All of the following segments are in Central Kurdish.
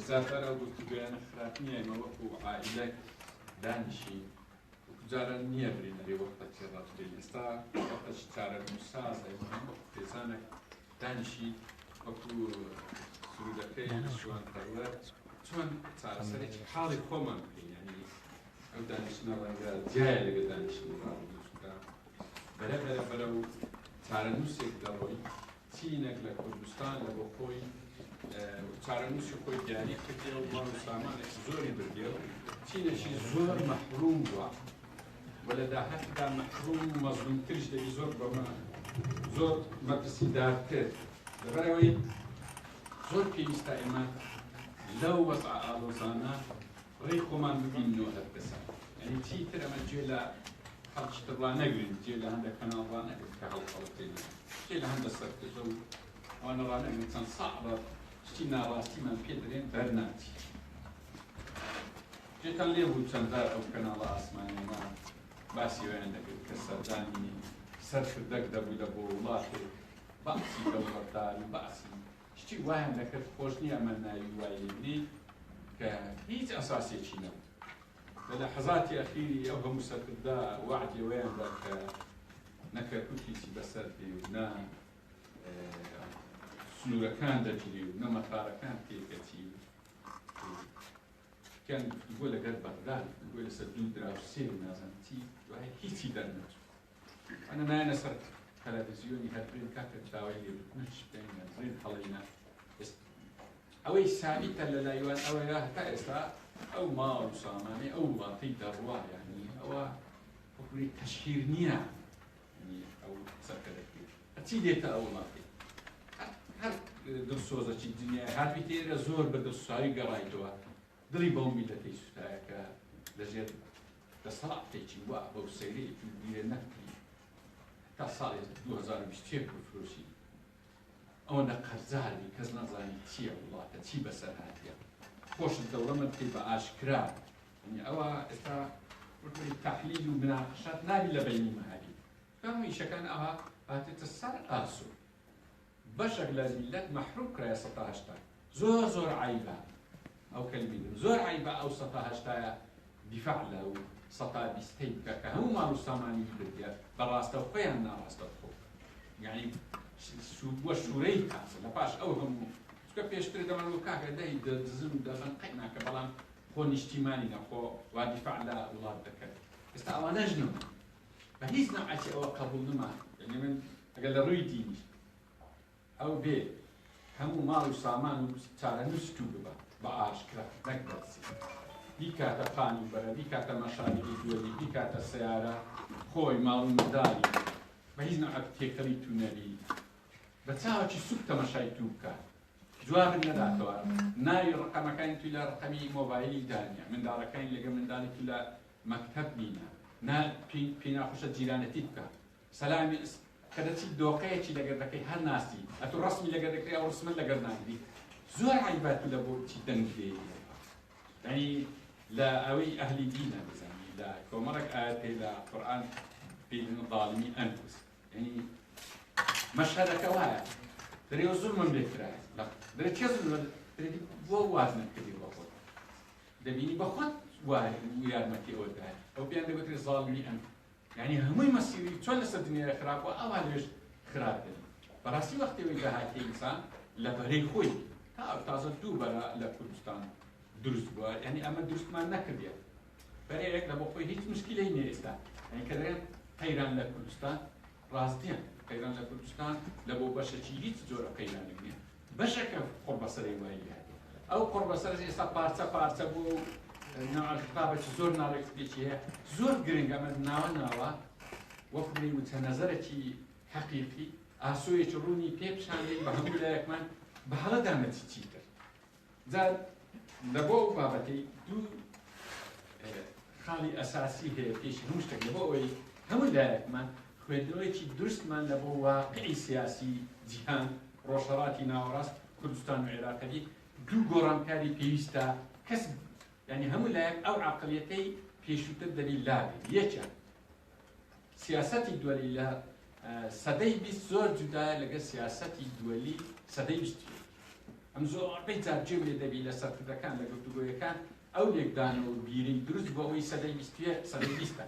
زیاتر ئەو گفتوگویانە خراپ نییە ئێمە وەکو عائیلەک دانیشی جارە نییە برینەری وەختە چێڕات بێت ئێستا وەختەی چارە نووساز ئێمە وەکو خێزانێک دانیشی وەکو سرودەکەی شوان پەروەر چۆن چارەسەرێکی حاڵی خۆمان بکەین یعنی ئەو دانیشتنە ڕەنگە جیایە لەگە دانیشتنی ڕابردووشکە بەرەو چارەنووسێک دەڕۆی چینێک لە کوردستان لە بۆ خۆی چارەنووسی خۆی دیاری کردێ و ماڵ و سامانێکی زۆری بردێ و چینێکی زۆر مەحروم بووە و لە داهاتدا مەحروم و مەزلومترش دەبی زۆر بەمە زۆر مەترسیدارتر لەبەرەوەی زۆر پێویستە ئێمە لەو وەزع ئاڵۆزانە ڕێی خۆمان ببینەوە هەر کەسە یعنی چیتر ئەمە گوێ لە خەڵکی تڕوا نەگرین گوێ لە هەندێک کەناڵڕا نەگرین کە هەڵخەڵەتێنی گوێ لە هەندە سەرکردە و ئەوانە ڕا نەگرین چەند ساڵە شتی ناڕاستیمان پێ دەرێن بەرناتی گوێتان لێ بوو چەنددار ئەو کەناڵە ئاسمانیانە باسی ویان دەکرد کە سەردانی سەرکردەک دەبوو لە بۆ وڵاتێک باسی دەوڵەتداری باسی شتی وایان دەکرد خۆش نییە ئەمە ناوی وای لێبنی کە هیچ ئەساسێکی نەبوو لە لەحەزاتی ئەخیری ئەو هەموو سەرکردا وعدی ویاندا کە نەکە کوتیسی بەسەر بێ و نە سنوورەکان دەگیری و نە مەتارەکان تێکەچی کیان گوتگۆ لەگەر بەغداد گوتگۆ لەسەر دوو دراوسێ و نازانم چی دوای هیچی دەرنەچوو ئەنە نایەنە سەر تەلەڤیزیۆنی هەربرین کاتە داوای لێبوردنش بێنە ڕێن هەڵەینە ئەوەی سامیتە لە لایوان ئەوەیە هەتا ئێستا ئەو ماڵ و سامانەی ئەو وڵاتەی دەڕوا یعنی ئەوە وەکوی تەشهیر نییە ئەو سەرکەدەکرێت هەچی دێتە ئەو وڵاتی هەر دڵسۆزەکی دنیای هاتوی تێرە زۆر بە دڵسوزایی گەڕایتەوە دڵی بەو میلەتەی سوتایە کە لەژێر دەسەڵاتێکی وا بەو سەیرەیەکی بیرە نەکردی تا ساڵی 2021 فرۆشی ئەوەندە قەرزاری کەس نەزانی چییە وڵاتە چی بەسەر هاتیە خۆشت دەوڵەمەند پێی بە ئاشکرا ئەوە ئێستا تەحلیل و مناقشات نابی لە بینی مەهاری هەموو ئیشەکان ئەوە هاتێتە سەر ئاسو بەشێک لە میلەت مەحروم کرایە 180 زۆر زۆر عیبە ئەو کەلمیدن زۆر عیبە ئەو 180 دیفاع لە و 120 بکە کە هەموو ماڵ و سامانی بردێ بەڕاستە و خۆیان ناڕاستە خۆ یعنی وە شوورەی کاسە لە پاش ئەو هەموو چکە پێشتر دەمەوە کاکە دەی دەزم دەبن قەی ناکە بەڵام خۆ نیشتیمانی نەخۆ وا دیفاع لە وڵات دەکرد ئێستا ئەوانەش نم بە هیچ نەعاتی ئەوە قبول نما یعنی من ئەگەر لە ڕووی دینیش ئەو بێ هەموو ماڵ و سامان و چارەنووسکو ببە بە ئاشکرا نەکدەسی بیکاتە قانی بەرە بیکاتە مەشاریی دووەلی بیکاتە سەیارە خۆی ماڵ و منداڵی بە هیچ نەعات تێکەڵی تو نەبی بە چاوەکی سوک تەمەشای تو بکات جوابن نەداتەوە ناوی ڕقەمەکانی توی لە ڕقەمی مۆبایلی دانیە منداڵەکانی لەگە منداڵێکی لە مەکتەب بینە پێی ناخۆشە جیرانەتی بکە سەلامی کە دەچی دۆقەیەکی لەگەر دەکەی هەر ناسی ئەتو ڕسمی لەگەر دەکەی ئەو ڕسمت لەگەر ناگری زۆر عیبات لە بۆ چی دەنگ دێ یعنی لە ئەوەی ئەهلی دینە بزانی لە کۆمەڵێک ئاەتێ لە قورئان بێدن ظالمی ئەنفوس یعنی مەشهەدەکە وایە دەرێوە زوڵمم لێ کرایە دەرێت چێ زوڵم دەرێت بۆ واز نەکردی بۆ خۆت دەبینی بە خۆت وای یارمەتی ئەوە دایە ئەو پێیان دەگوترێت ظالمی ئەنف یعنی هەمووی مەسیری چۆن لەسەر دنیای خراپەوە ئەوە لێش خراپێت بەڕاستی وەختەوەی داهاتی ئینسان لە بەرەی خۆی تازە دوو بەرە لە کوردستان دروست بووە یعنی ئەمە دروستمان نەکردێت بەرەیەک لە بۆ خۆی هیچ مشکلەی نییە ئێستا یعنی کە دەرێن قەیران لە کوردستان ڕاستیان قەیران لە کوردستان لە بۆ بەشێکی هیچ جۆرە قەیرانێک نییە بەشێکە قڕبەسەرەی وایی هاتێ ئەو قڕبەسەر ئێستا پارچە پارچە بوو نەعەقابەتی زۆر ناڕێکسپێکی هەیە زۆر گرنگە ئەمە ناوە وەکو بڵێ متەنەزەرێکی حەقیقی ئاسۆیەکی ڕوونی پێ پیشاندەی بە هەموو لایەکمان بە هەڵەدامەتی چی کرد جا لە بۆ ئەو بابەتەی دوو خاڵی ئەساسی هەیە پێشی هەموو شتێک لە بۆ ئەوەی هەموو لایەکمان خوێندنەوەیکی دروستمان لە بۆ واقعی سیاسی جیهان ڕۆژهەڵاتی ناوەڕاست کوردستان و عێراقی دوو گۆڕانکاری پێویستە کەس یعنی هەموو لایەک ئەو عەقڵیەتەی پێشووتر دەبی لابێ یەکە سیاسەتی دووەلی لە سەدەی 20 زۆر جودایە لەگەڵ سیاسەتی دووەلی سەدەی 20 ئەم زۆربەی جار جێم لێ دەبی لە سەرکردەکان لە گفتوگۆیەکان ئەو لێکدانەوە و بیرەی دروست بۆ ئەوەی سەدەی 20ە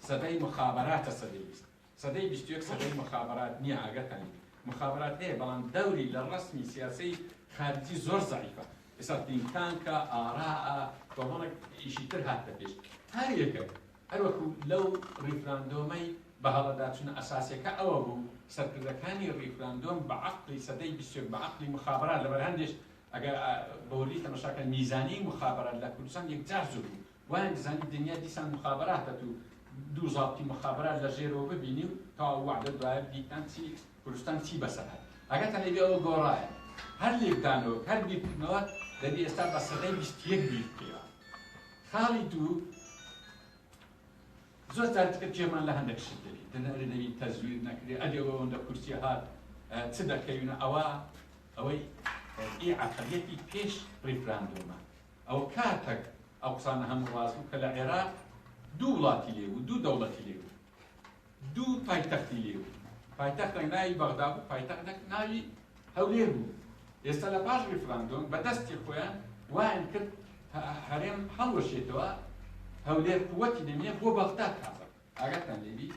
سەدەی مخابراتە سەدەی 20 سەدەی 21 سەدەی مخابرات نییە ئاگەتان مخابرات هەیە بەڵام دەوری لە ڕسمی سیاسی خارجی زۆر زەعیفە ئێستا تینکانکە ئاراە کۆمەڵێک ئیشی تر هاتە پێش هەر یەکە هەروەکو لەو ڕیفراندۆمەی بە هەڵەداچونە ئەساسیەکە ئەوە بوو سەرکردەکانی ڕیفراندۆم بە عەقڵی سەدەی 21 بە عەقڵی مخابرات لەبەر هەندێک ئەگەر بەوری تەماشاکە میزانی مخابرات لە کوردستان یەکجار زۆر بوو وایە زانی دنیا دیسان مخابراتە و دوو زاڵتی مخابرات لە ژێرەوە ببینی و تا وعدە دوایە دیتان چی کوردستان چی بەسەر هات ئەگەتان لێبێ ئەوە گۆڕایە هەر لێکدانەوە هەر بیرکردنەوە دەبێ ئێستا بە سەدەی 21 بیر بکەوە خاڵی دوو زۆر جارتکە جێمان لە هەندێک شت دەبێت دەبی تەزویر نەکرێ ئەدێەوە ئەوەندە کورسیە هات چ دەکەوینە ئەوەی عەقڵیەتی پێش ڕیفراندۆمە ئەو کاتێک ئەو قسانە هەموو ڕاست بوو کە لە عێراق دوو وڵاتی لێبوو دوو دەوڵەتی لێبوو دوو پایتەختی لێبوو پایتەختێک ناوی بەغدا بوو پایتەختێک ناوی هەولێر بوو ئێستا لە پاش ڕیفراندۆم بەدەستی خۆیان وایان کرد هەرێم هەڵوەشێتەوە هەولێر قووەتی دەمێنێت بۆ بەغداد کافر ئاگاتان لێبی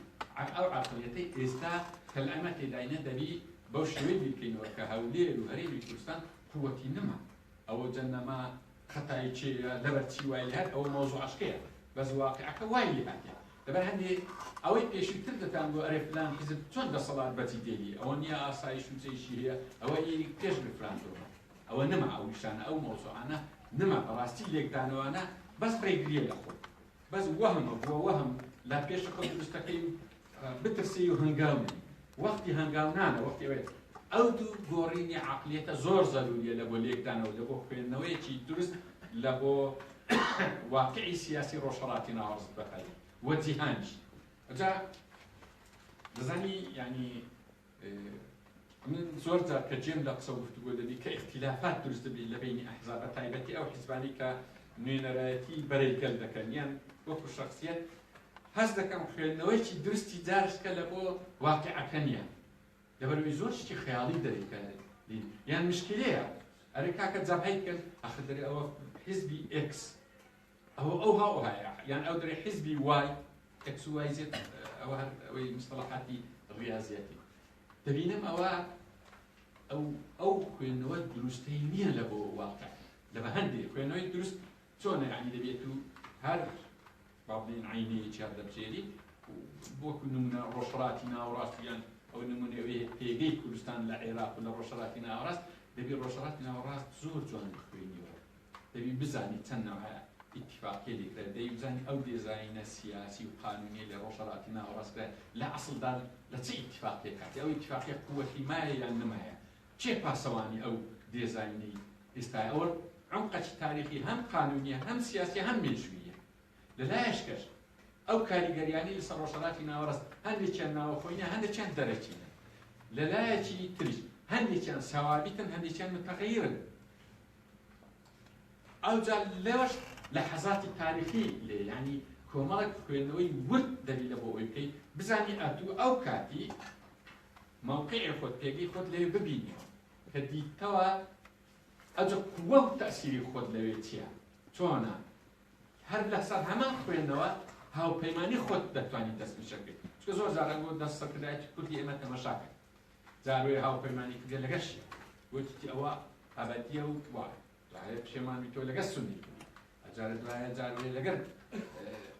ئەو عەقڵیەتەی ئێستا کە لە ئەمە تێداینە دەبی بەو شێوەی بیرکەینەوە کە هەولێر و هەرێمی کوردستان قووەتی نەما ئەوە جەنەما خەتای چێە لەبەرچی وای لێ هات ئەوە مۆزوع عەشقەیە بەس واقعەکە وای لێ هاتیە لەبەر هەندێ ئەوەی پێشتر دەتان بۆ ئەرێ فلان حیزب چۆن دەسەڵات بەچی دێنی ئەوە نییە ئاسایش و چێشی هەیە ئەوە پێش ڕیفراندۆمە ئەوە نەما ئەو نیشانە ئەو مۆزوعانە نەما بەڕاستی لێکدانەوەانە بەس ڕێگریە لە خۆ بەس وەهمە بۆ وەهم لە پێشە خۆ دروستەکەی بترسی و هەنگاوی وەختی هەنگاونانە وەختیەوێت ئەو دوو گۆڕینی عەقڵیەتە زۆر زەروریە لە بۆ لێکدانەوە لە بۆ خوێندنەوەیەکی دروست لە بۆ واقعی سیاسی ڕۆژهەڵاتی ناوەڕست بەخەری وەجیهانیش ئەجا دەزانی یعنی من زۆر جار کە جێم لە قسە و گفتوگۆ دەبی کە اختلافات دروست دەبی لە بینی ئەحزاب بە تایبەتی ئەو حیزبانی کە نوێنەرایەتی بەرەیکەل دەکەن یان وەکو شەخسیەت هەست دەکەم خوێندنەوەیکی درستی جارشکە لە بۆ واقعەکە نییە لەبەرەوەی زۆر شتی خەیاڵی دەریکە یان مشکلەیە ئەرێ کاکە جەبهەیت کرد ئەخر دەرێ ئەوە حیزبی ئێکس ئەو هاوهایە یان ئەو دەرێ حیزبی وای ئێکس و وای زێت ئەوە هەر ئەوەی مستەڵەحاتی ڕیاضیەتی دەبینم ئەو خوێندنەوە دروستەی نییە لە بۆ واقع لە بە هەندێک خوێندنەوەی دروست چۆنە یعنی دەبێت و هەر بابلین عینەیەکی هەردەبژێری بۆکو نمونە ڕۆژهەڵاتی ناوەڕاستیان ئەو نمونەوەی پێگەی کوردستان لە عێراق و لە ڕۆژهەڵاتی ناوەڕاست دەبی ڕۆژهەڵاتی ناوەڕاست زۆر جوان بخوێنیەوە دەبی بزانی چەند نەوەیە ئیتیفاقیە لێکرا دەبی بزانی ئەو دیزاینە سیاسی و قانونی لە ڕۆژهەڵاتی ناوەڕاستکرا لە ئەسڵدا لە چه ئیتیفاقیە کاتی ئەو ئیتیفاقیە قووەتی مایە یان نمایە چێ پاسەوانی ئەو دیزاینەی ئێستا ئەوە عمقەی تاریخی هەم قانونیە هەم سیاسی هەم مێژوویە لەلایەشکەش ئەو کاریگەریانی لەسەر ڕۆژهەڵاتی ناوەڕاست هەندێکیان ناوەخۆینە هەندێکیان دەرەچینە لەلایەکی تریش هەندێکیان ساوابیتن هەندێکیان متەغەیرن ئەوجا لەوەش لە حەزاتی تاریخی لێ ینی کۆمەڵێک خوێندنەوەی ورد دەبی لە بۆ ئەوی بکەی بزانی ئەتوو ئەو کاتی موقعی خۆت پێگەی خۆت لەوێ ببینیەوە کە دیتەوە ئەجا قووە و تەئسیری خۆت لەوێ چییە چۆنە هەر لەسەر هەمان خوێندنەوە هاوپەیمانی خۆت دەتوانیت دەستنیشەکەیت چکە زۆر جاران بۆ دەستسەکردایەتی کوردی ئێمە تەماشاکەن جاروێ هاوپەیمانی کردێ لەگەشیە وتی ئەوە ئەبەدیە و وایە دوایە پشێمانی تۆ لەگەڵ سونی ئەجارە دوایە جاروێ لەگەڵ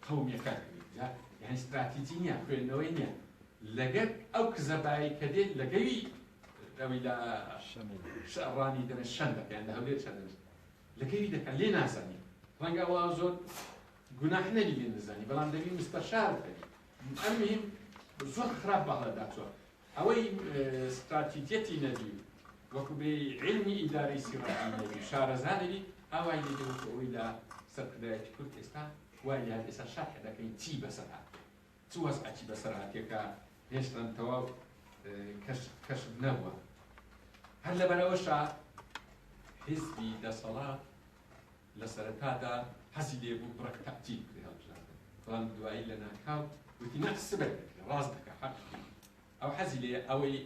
قەومیەکان یعنی استراتیجی نییە خوێندنەوەی نییە لەگەر ئەو کزەبایی کە دێت لەگەوی ئەوی لە شەڕانی دەنە شەن دەکەیان لە هەولێر شەن دەنێت لەگەوی دەکەن لێ نازانی ڕەنگە ئەوە زۆر گوناح نەبی لێ نزانی بەڵام دەبی مستەشار بکەی ئەمیم زۆر خراپ بەڵەداچوە ئەوەی استراتیجەتی نەبی وەکو بێ علمی ئیدارەی سیڕەتی نەبی شارەزانەبی ئاوای لێ وەکو ئەوەی لە سەرکردایەتی کورد ئێستا وای لێ ئێستا شاکە دەکەین چی بەسەر هاتێ چ وەزعەتی بەسەر هاتێکە هێشتا تەواو کەشف نەبووە هەر لەبەرەوەشە حیزبی دەسەڵات لە سەرەتادا حەزی لێ بوو بڕەک تەعجیل بکرێ هەڵبژاردن بەڵام دوایی لە ناکاو وتی نە سبەر دەکرێ ڕاست دەکە حەقی ئەو حەزی لێ ئەوەی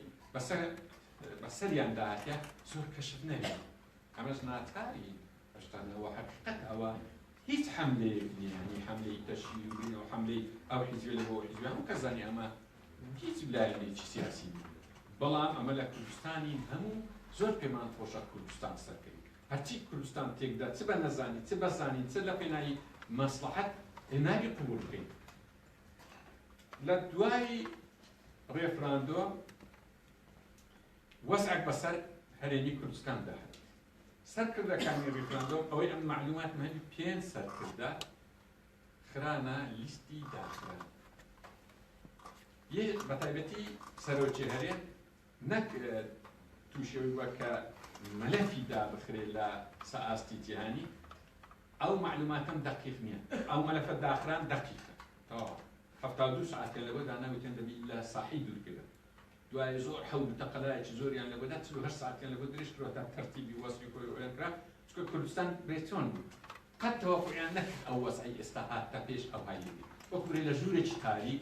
بەسەریان داهاتە زۆر کەشف نەبێت ئەمەش ناچاری هەشتانەوە حقیقەت ئەوە هیچ حملەیەک نییە، ینی حملەی تەشیع و حملەی ئەو حیزبێ لە بۆ حیزبێ هەموو کەس زانی ئەمە هیچ لایەنێکی سیاسی نیە. بەڵام ئەمە لە کوردستانی هەموو زۆر پێمان خۆشە کوردستان سەرکەوی. هەرچی کوردستان تێکدا چ بە نەزانی چ بەزانی چ لە پێناوی مەسلحەت هێناوی قبول بکەین. لە دوای ڕێفراندۆم وەسعێک بەسەر هەرێمی کوردستان داهات. سەرکردەکانی ڕێفراندۆم ئەوەی ئەم معلومات مەهەمی 5 سەرکردە خرانە لیستی داخران. بە تایبەتی سەرۆکی هەرێم نەک تووشەوەی وە کە مەلەفی دابخرێت لە سەئاستی جیهانی، ئەو معلوماتم دقیق نییە. ئەو مەلەفە داخران دقیقە. تەواو 72 ساعت لەوە داناویتێن دەبی لە ساحی دوورکردن. دوای زۆر حەول تەقەلایەکی زۆریان لەوەدا 48 ساعتیان لەوە درێژ کرۆ تا تەرتیبی وەسفی خۆی ئەویان کرا، چونکە کوردستان بێت چۆن بوو. قەت تەوەقعیان نەکرد ئەو وەسعی ئێستا هاتە پێش ئەو هایەبی. وەکو لە ژوورێکی تاریک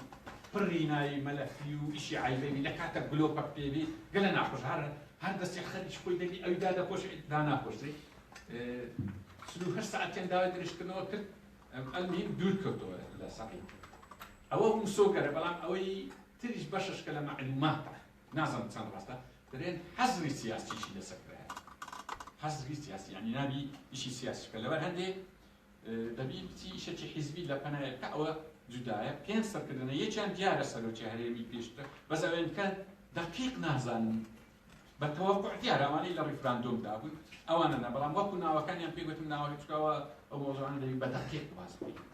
پڕی ناوی مەلەفی و ئیشی عیبێبی لە کاتە گلۆپەک پێبی گەلە ناخۆش هەر دەستی خەریک خۆی دەبی ئەوی دادەخۆش دا ناخۆشی 48 ساعتیان داوای درێژکردنەوە کرد، ئەلمیم دوور کردەوە لە ساحی. ئەوە مسۆگەرە، بەڵام ئەوەی تریش بەشش کە لە معلوماتە نازانم چەند ڕاستە دەرێن حەزری سیاسیشی لەسەرکرایە. حەزری سیاسی یعنی نابی ئیشی سیاسی بکە. لەبەر هەندێک دەبی بچی ئیشێکی حیزبی لە پەنایە بکە، ئەوە جودایە. 5 سەرکردنە یەکیان دیارە سەرۆکی هەرێمی پێشتر، بەس ئەوێن کە دقیق نازانن بە تەوەقع دیارە ئەوانەی لە ڕیفراندۆمدا بوون ئەوانە نە، بەڵام وەکو ناوەکانیان پێی گوتم ناوەکە چکەوە ئەو مۆزوعانە دەبی بە دقیق باس بکەین.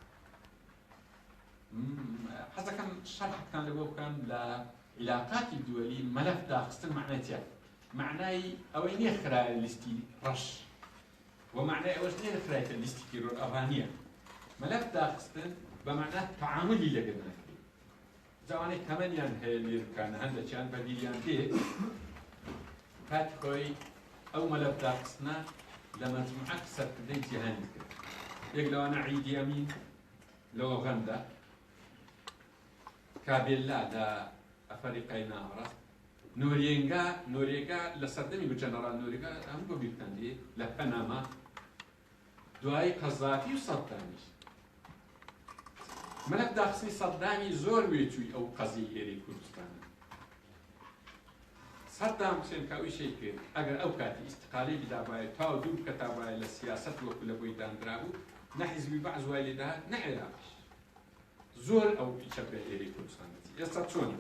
حەز دەکەم شەرحتان لەبۆ بکەم لە علاقاتی دووەلی مەلەف داخستن معنای چییە؟ معنای ئەوەی نییە خرایە لیستی ڕەش، و معنای ئەوەش نییە خرایەتە لیستی تیرۆر، ئەوە نییە. مەلەف داخستن بە معنای تەعاملی لەگەڵ ناکرێت. جوانەی تەمەنیان هەیە لێ بکانە، هەندێکیان بەبیریان دێ کاتی خۆی ئەو مەلەف داخستنە لە مەجموعە سەرکردەی جیهانی کرد. یەک لەوانە عیدی ئەمین لە ئۆغەندا، کابێلا لە ئەفریقای ناوەڕاست، نۆرێگا لە سەردەمی جەنەرال نۆرێگا هەموو بۆ بیرکەندێ لە پەناما، دوای قەزافی و سەددامیش. مەلەف داخستنی سەددامی زۆر وێچووی ئەو قەزیی هێرەی کوردستانە. سەددام حوسێن کاویشەی کرد ئەگەر ئەو کاتی ئیستیقالی بدابایە تاو دوو کە تابایە لە سیاسەت وەکو لە بۆی دانرا بوو، نە حیزبی بەعز وای لێداهات نە عێراقیش. زۆر ئەو پیچە بە هێرەی کوردستان دەچی. ئێستا چۆنە؟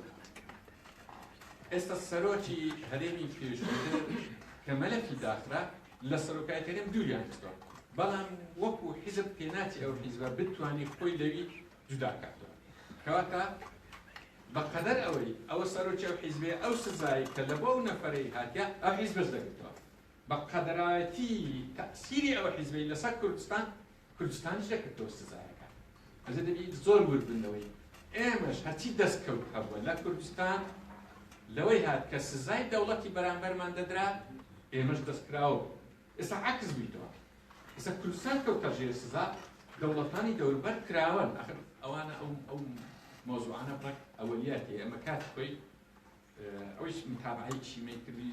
ئێستا سەرۆکی هەرێمی پێشووتر کە مەلەفی داخرا لە سەرۆکای هەرێم دووریان کردەوە، بەڵام وەکو حیزب پێناچی ئەو حیزبە بتوانی خۆی لەوی جودا کاتەوە. کەواتە بەقەدەر ئەوە سەرۆکی ئەو حیزبێ ئەو سزایی کە لە بۆ ئەو نەفەرەی هاتیە ئەو حیزبەش دەگرێتەوە. بەقەدەرایەتی تەئسیری ئەوە حیزبەی لەسەر کوردستانیش دەکردەوە سزایەکە. ئەزە دەبی زۆر وربندنەوەی ئێمەش هەرچی دەستکەوت هەبووە لە کوردستان لەوەی هات کە سزای دەوڵەتی بەرامبەرمان دەدرا ئێمەش دەستکراوە. ئێستا عەکس بوویتەوە. ئێستا کوردستان کەوتە ژێر سزا، دەوڵەتانی دەوروبەر کراون. ئەخر ئەوانە ئەو مۆزوعانە بڕێک ئەوەلیاتی ئەمە کات خۆی ئەویش متابعەی چیمەی کردی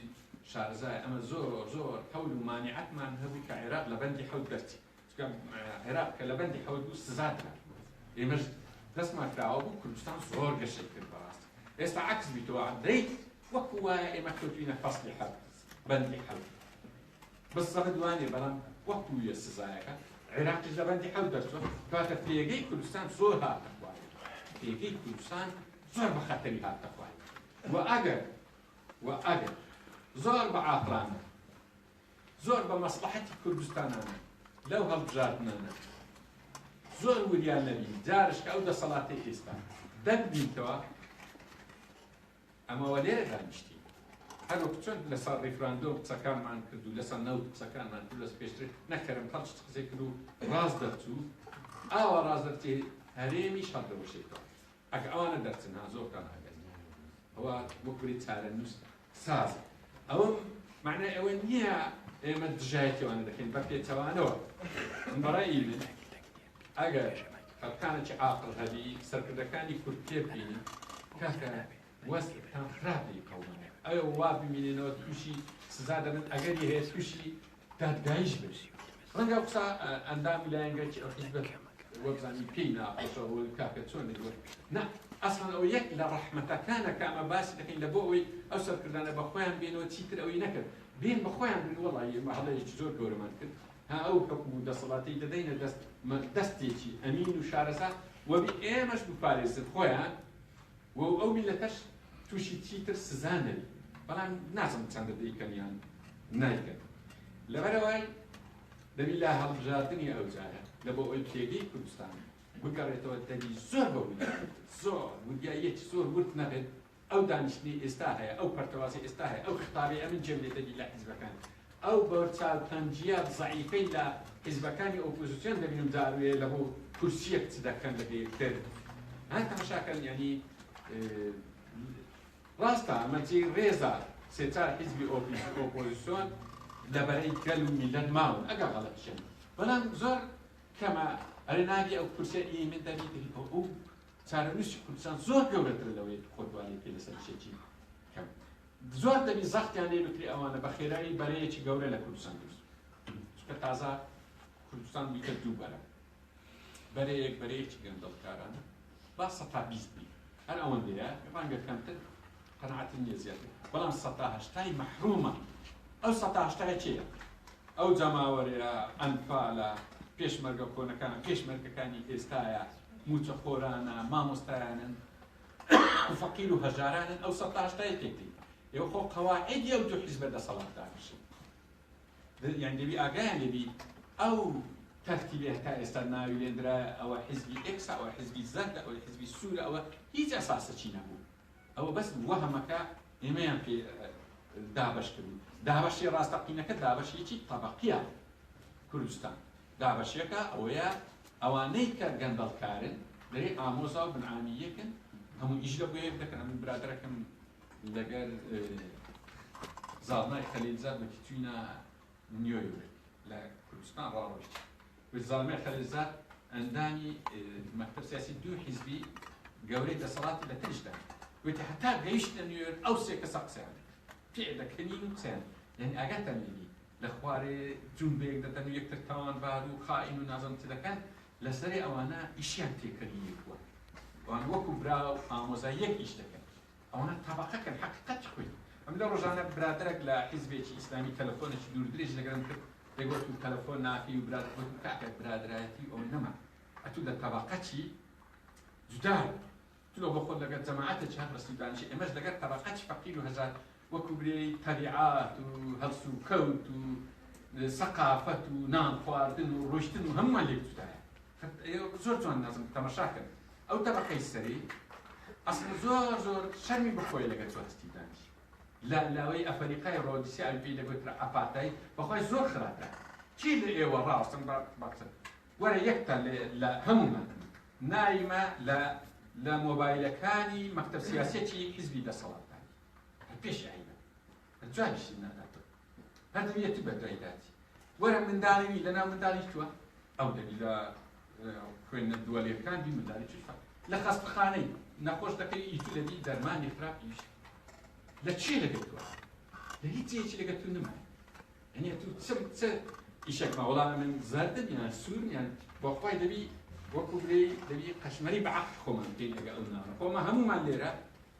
شارەزای ئەمە زۆر هەول و مانیعەتمان هەبووی کە عێراق لە بەندی حەوت دەرچی. چونکە عێراق کە لە بەندی حەوت بوو سزا درا. ئێمەش دەستمان کراوە بوو، کوردستان زۆر گەشەی کرد بەڕاست. ئێستا عەکس بیتەوە دەیت وەکو وایە ئێمە کەوتوینە فەسڵی حەوت، بەندی حەوت. بەس زەمە دوانێ، بەڵام وەکویە سزایەکە عێراقیش لە بەندی حەوت دەرچووە، کەواتە پێگەی کوردستان زۆر هاتە خوارد. پێگەی کوردستان زۆر بە خەتەری هاتە خوارد. و ئەگەر زۆر بە عاقلانە، زۆر بە مەسلحەتی کوردستانانە لەو هەڵبژاردنانە زۆر وریان نەبین، جارش کە ئەو دەسەڵاتی ئێستا دەبینتەوە ئەمەوە لێرە دانیشتی. هەر وەکو چۆن لەسەر ڕیفراندۆم قسەکانمان کرد و لەسەر نەوت قسەکانمان کرد لەس پێشتر نەکەرم هەڵشت قسەی کرد و ڕاست دەرچوو، ئاوا ڕاست دەرچێ هەرێمیش هەڵدەوەشێتەوە. ئەگە ئەوانە دەرچن ها زۆرتان ئاگەنی. ئەوە وەکوری چارە نووس سازە. ئەوە معنای ئەوە نییە ئێمە دژایەتیوانە دەکەین بە پێچەوانەوە. بەڕای من ئەگەر خەڵکانێکی عاقڵ هەبی سەرکردەکانی کورد تێبینن کاکە وەستان خراپی قەومانە ئەوە وا ببینێنەوە تووشی سزا دەبن، ئەگەری هەیە تووشی دادگایش بێت ڕەنگە ئەو قسە ئەندامی لایەنگەی ئەو حیزبە وەبزانی پێی ناخۆشەوە کاکە چۆن دەگوێت نا ئەسڵەن ئەو یەک لە ڕەحمەتەکانە کە ئەمە باسی دەکەین لە بۆ ئەوەی ئەو سەرکردانە بە خۆیان بێنەوە چیتر ئەوەی نەکرد بێن بە خۆیان بن وەڵی مەحەڵەیەکی زۆر گەورەمان کرد ها ئەو حکم و دەسەڵاتی دەدەینە دەستێکی ئەمین و شارەزا وەبی ئێمەش بپارێزن خۆیان و ئەو میلەتەش تووشی چیتر سزانەوی بەڵام نازم چەندە دەیکەنیان نایکەن لەبەرەوەی دەبی لا هەڵبژاردننی ئەو جارە لە بۆ ئەوی پێگەی کوردستان بگەڕێتەوە دەبی زۆر بە زۆر وریایەکی زۆر ورد نەبێت ئەو دانیشتنی ئێستا هەیە ئەو پەرتەوازی ئێستا هەیە ئەو خطابی ئەمن جێبێتەدی لە حیزبەکان ئەو بەرچاوپەنجیە زەعیفەی لە حیزبەکانی ئۆپۆزیسیۆن دەبینم جاروێ لە بۆ کورسیەک چ دەکەن لە یەکتر هەر تەماشاکەن یعنی ڕاستە ئەمەجێ ڕێزە سێچار حیزبی ئۆپۆزیسیۆن لەبەرەی گەل و میلەت ماون ئەگەر غەڵەتشن بەڵام زۆر کەمە ئەرێ ناگی ئەو کورسە ئێمە دەبی ئەو چارەنووسی کوردستان زۆر گەورەتر لەوەی خۆتوانی پێ لەسەر شێکی کەم زۆر دەبی زەختیان لێ بکری ئەوانە بە خێرایی بەرەیەکی گەورە لە کوردستان دروست چونکە تازە کوردستان بیکە دوو بەرە بەرەیەکی گەندەڵکارانە با سەتا بیست بی هەر ئەوەندەیە ڕەنگە کەمتر قەناعەتم نییە زیاتر بەڵام سەتا هەشتای مەحرومە ئەو سەتا هەشتای چییە؟ ئەو جەماوەرەیە ئەنفالە پێشمەرگە کۆنەکانە پێشمەرگەکانی ئێستایە موچە خۆرانە مامۆستایانن و فەقیر و هەژارانن ئەو سەتا هەشتای تێکتی ئێوە خۆ قەواعیدی ئەو دوو حیزبە دەسەڵاتدارشن یان دەبی ئاگایان لێبی ئەو تەرتیبی هەتا ئێستا ناوی لێنرایە ئەوە حیزبی ئێکسە ئەوە حیزبی زەردە ئەوە حیزبی سوورە ئەوە هیچ ئەساسەکی نەبوو ئەوە بەس وەهەمەکە ئێمەیان پێ دابەش کردو دابەشی ڕاستەقینەکە دابەشێکی تەبەقیە کوردستان دابەشیەکە ئەوەیە ئەوانەی کە گەندەڵکارن دەرێ ئامۆزا و بنعامیەکن هەموو ئیش لە بۆیە دەکەن ئەمن برادەرەکەم لەگەر زاڵنای خەلیلزاد بەکی توینە نیۆیۆرێ لە کوردستان ڕاڕۆشت زاڵمای خەلیلزاد ئەندانی مەکتەب سیاسی دوو حیزبی گەورەی دەسەڵاتی لە تریشدا گوێتە هەتا گەیشتە نیویۆرک ئەو سێ کەسە قسەیان پێ دەکەنین و قسەیان یعنی ئاگاتان لێبی لە خوارێ جومبێک دەدەن و یەکتر تاوانبار و خائین و نازەم چ دەکەن لەسەرێ ئەوانە ئیشیان تێکردی یەکووە ئەوان وەکو برا و ئامۆزای یەک ئیش دەکەن ئەوانە تەبەقەکەن حەقیقەت خوێن ئەم لە ڕۆژانە برادەرێک لە حیزبێکی ئیسلامی تەلەفۆنێکی دوور درێژ لەگەڵم کرد دەیگوت و تەلەفۆن نافی و برادەر کاکە برادرایەتی ئەو نەما ئەتوو لە تەبەقەتی جودا تلو بخۆ لەگەر جەماعەتێکی هەر ڕستی دانیشی ئێمەش لەگەر تەبەقەتی فەقیر و هەژار وەکو برێی تەبیعات و هەڵس و کەوت و سەقافەت و نان خواردن و ڕۆیشتن و هەمووان لێک جودایە زۆر جوان نازم تەماشاکەن ئەو تەبەقەی سەری ئەسڵ زۆر شەرمی بخۆی لەگەر چوەستی دانیشی لە لاوەی ئەفریقای ڕۆدیسی ئەلپی دەگوترا ئەپاتای بەخۆی زۆر خراپە چی لە ئێوە ڕاستن باقسن وەرە یەکتە لە هەمومان نایمە لە مۆبایلەکانی مەکتەب سیاسەتی حیزبی دەسەڵاتداری پێش عینە جوانیشی ناداتۆ هەر دەبێتی بە دوایداتی وەرە منداڵی لەناو منداڵی تووە ئەو دەبی لە خوێنە دووەلێکان بی منداڵی چفە لە خەستەخانەی نەخۆش دەکەی ئیتو لەبی دەرمانی خراپیش لە چی لەگەتووە لە هیچ جێکی لەگەت تو نمای یعنی تو چ ئیشێکمە وەڵام من زەردن یان سوور یان بۆ خۆی دەبی وەکو برێ دەبی قەشمەری بەعەقل خۆمان بکەین لەگەڵ ئەو ناڕە خۆمە هەمومان لێرە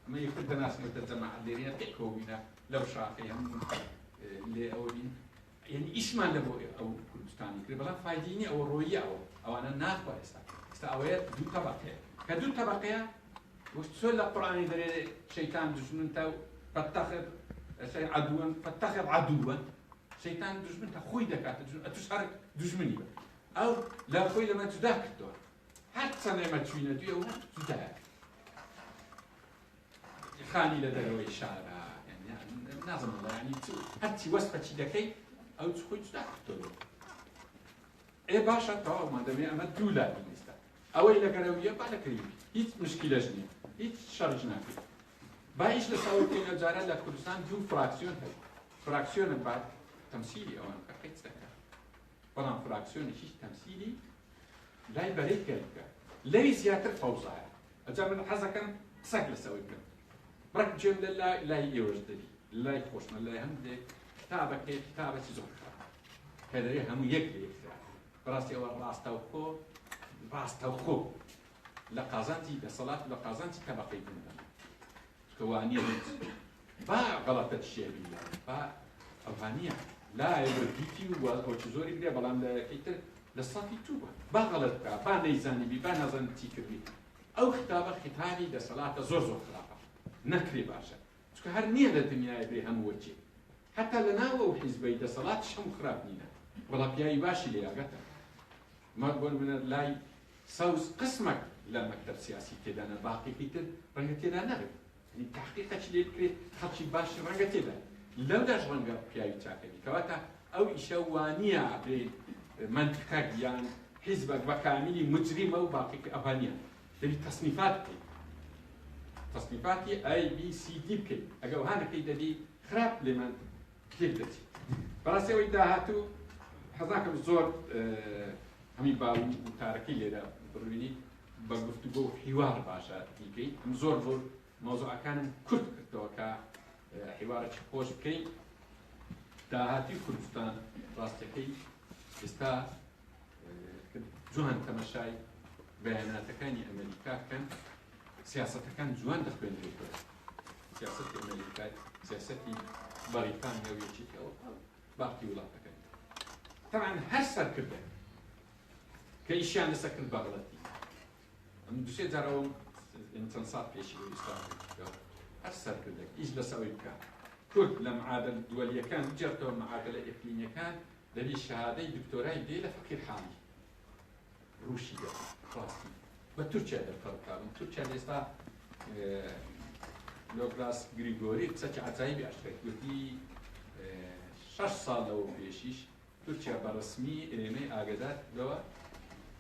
ئەمە یەکتر دەناسمەتە جەماعەت لێرەیە پێکەوە بینە لەو شاخەی هەموو لێ ئەوە بین یعنی ئیشمان لە بۆ ئەو کوردستانی کرد بەڵام فایدەی نییە ئەوە ڕۆیی ئەوانە ناخوا ئێستا ئەوەیە دوو تەبەقەیە کە دوو تەبەقەیە چۆن لە قورئانی دەرێ شەیتان دوژمنتە و فاتخذ عدوا فاتخذ عدوا شەیتان دوژمنتە خۆی دەکاتە ئەتوش هەر دوژمنی بە ئەو لە خۆی لەمە جودا کردەوە هەر چەند ئێمە چوینە دوێ ئەو جودایە خانی لە دەرەوەی شارە نازم ینی هەرچی وەسفەچی دەکەی ئەو خۆی جودا کردەوە ئێ باشە تەواومان دەبێ ئەمە دوو لای ئێستا ئەوەی لەگەرەویە با دەکەوی هیچ مشکلەش نییە هیچ شەڕش ناکەیت باش لە ساوتێنە جارە لە کوردستان دوو فراکسیۆن هەیە فراکسیۆنە بعد تەمسیلی ئەوان قەت دەکات بەڵام فراکسیۆنێکی تەمسیلی لای بەرەی کەلکە لەوی زیاتر فەوزایە ئەجا من حەزەکەم قسەک لەسەوەی بکەم بڕک جێم لە لای ئێوەش دەبی لای خۆشمە لای هەندێک کتابەکەی کتابەکی زۆر کە دەرێ هەموو یەک لە یەکترا بەڕاستی ئەوە ڕاستەوخۆ لە قازانجی دەسەڵات و لە قازانجی تەبەقەی بووندا کەوانیە با غەڵەتە شێبی با ئەوانیە لا ئێوەرگیتی و ئەوچ زۆری برێ بەڵام لە یەکەیتر لە سافی تووبە با غەڵەت بکە با نەیزانیبی با نازانم چی کردی ئەو خطابە خطابی دەسەڵاتە زۆر خراپە نەکرێ باشە چونکە هەر نییە لە دنیای برێ هەموو وەچێ حتا لە ناوە و حیزبەی دەسەڵاتش هەموو خراپ نینە بەڵام پیاوی باشی لێ یاگەتە مات بۆن منە لای سەوز قسمەک لە مەکتەب سیاسی تێدانە باقیی تر ڕەنگە تێدا نەبێت تحقیقەکی لێ بکرێت خەڵکی باش ڕەنگە تێدا لەوداش ڕەنگە پیاوی چاکەبی کەواتە ئەو ئیشە وانییە بێ منطقەک یان حیزبەک بە کامیلی مجریمە و باقی ئەوانیە دەبی تەصنیفات بکەیت تەصنیفاتی A B C D بکەیت ئەگە ئەوهانەکەی دەبی خراپ لێمان تێک دەچێت بەڕاستی ئەوەی داهاتوو حەزاکەم زۆر هەمی باو و تارەکەی لێرە بڕوینی بە گفتوگۆ و حیوار باشە دیکەیت زۆر مۆزوعەکانم کورت کردەوە کە حیوارێکی خۆش بکەین داهاتی کوردستان ڕاستەکەی ئێستا جوان تەمەشای بەیاناتەکانی ئەمریکا بکەن سیاسەتەکان جوان دەخوێنرێتەوە سیاسەتی ئەمریکای سیاسەتی بەریتانیا و یەکێتیەوە باقی وڵاتەکان طبعا هەر سەرکردن کە ئیشیان لەسەر کرد بەغڵەتی ئەم دوسێ جارەوە چەند ساڵ پێشی ئێستا هەر سەرکردێک ئیش لەسەوەی بکە کورد لە معادل دووەلیەکان بجێڕتەوە معادلە ئیقلیمیەکان دەبی شەهادەی دکتۆرای دێ لە فەقیر حاڵی ڕووشی ڕاستی بە تورکیا دەرفەڕکارم تورکیا ئێستا لۆگراس گریگۆری قسەی عەجایبی ئاشکرا گوتی 6 ساڵ لەوە پێشیش تورکیا بەڕسمی ئێمەی ئاگادار کردەوە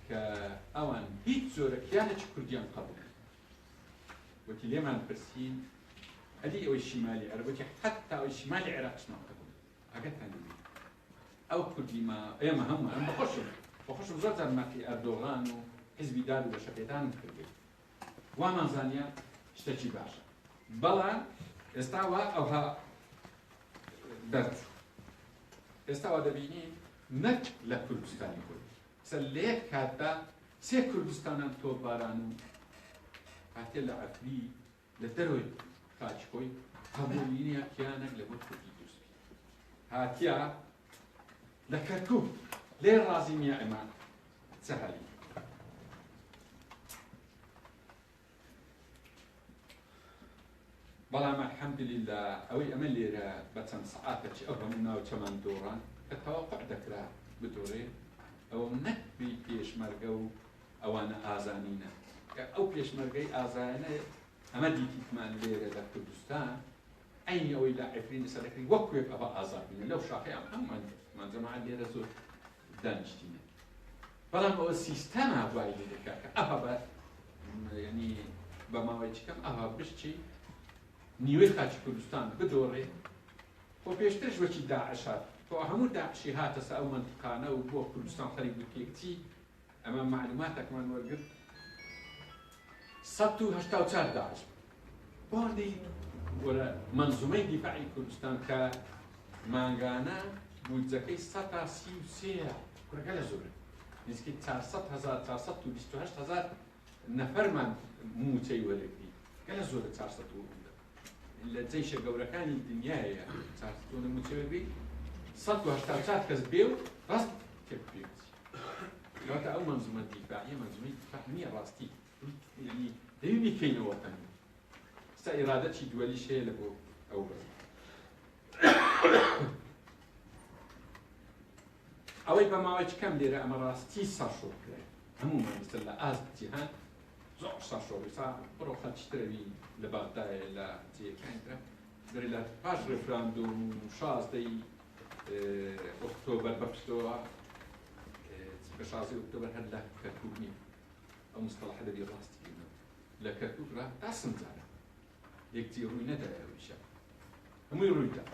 کە ئەوان هیچ زۆرەکیانێکی کوردیان قبول وتی لێمان پرسین ئەدی ئەوەی شیمالی عەرەبەتی حتا ئەوەی شیمالی عێراقشمان قبول ئاگاتان ئەو کوردی ما ئێمە هەمووان بەخۆشم زۆر جار ماقی ئەردۆغان و حیزبی دار و بەشەکەیتان کردێت وامان زانیە شتێکی باشە بەڵام ئێستا وا ئەوها دەرچوو ئێستا وا دەبینی نەک لە کوردستانی خۆی سەر لە یەک کاتدا سێ کوردستانان تۆ باران و هاتێ لە عەفری لە دەرەوەی خاچ خۆی قبوولینە کیانێک لە بۆ کوردی دروست هاتیە لە کەرکووک لێ ڕازی نییە ئەمان سەهەلی بەڵام الحەمدوللیلا ئەوەی ئەمە لێرە بە چەند سەعاتێکی ئەو هەموو ناو چەمان دۆڕان کە تەواقع دەکرا بدۆڕێ ئەوە نەکبی پێشمەرگە و ئەوانە ئازانینە ئەو پێشمەرگەی ئازانە ئەمە دیتیتمان لێرە لە کوردستان ئەینی ئەوەی لە عەفرین سەرەکەی وەکوێک ئەوە ئازادبوونە لەو شاخەی هەمومان جەماعەت لێرە زۆر دانیشتینە بەڵام ئەوە سیستەما دوای لێ دەکات کە ئەوە بە یعنی بە ماوەیەکی کەم ئەوە بشتی نیوەی خاچی کوردستان بدۆڕێ بۆ پێشترش وەکی داعشات بۆ هەموو داعشی هاتە سەر ئەو منتیقانە و بۆ کوردستان خەریک بکێکچی ئەمە معلوماتێکمان وەرگرت 184 داعش باردی وەرە منزومەی دیفاعی کوردستان کە مانگانە بودجەکەی 133 کوڕەکە لە زۆرە نزیکەی 428,000 نەفەرمان موچەی وەرگری گەلە زۆرە 400 لە جەیشە گەورەکانی دنیایە 400 موچەی وەرگری 184 کەس بێ و ڕاست تێک پێوت کەواتە ئەو منزومە دیفاعیە منزومەی دیفاع نییە ڕاستی یعنی دەوی بیکەینەوە تەنها ستا ئیرادەتی دووەلیش هەیە لە بۆ ئەو بەر ئەوەی بە ماوەیەکی کەم لێرە ئەمە ڕاستی سەرشۆ کرا هەموومان مثل لە ئازب جیهان زۆر سەرشۆ سا بڕۆ خەڵکی ترەوی لە بەغدایە لە جێگەکانترە بەری لە پاش ڕێفراندۆم و 16 ئۆکتۆبەر بەپشتەوە بە 16 ئۆکتۆبەر هەر لە کەرکووک نییە ئەو مستەڵەحە دەبی ڕاستی لە کەرکووک ڕا داسم جارە یەکجێ ڕووی نەدایە ئەویشە هەمووی ڕوویدا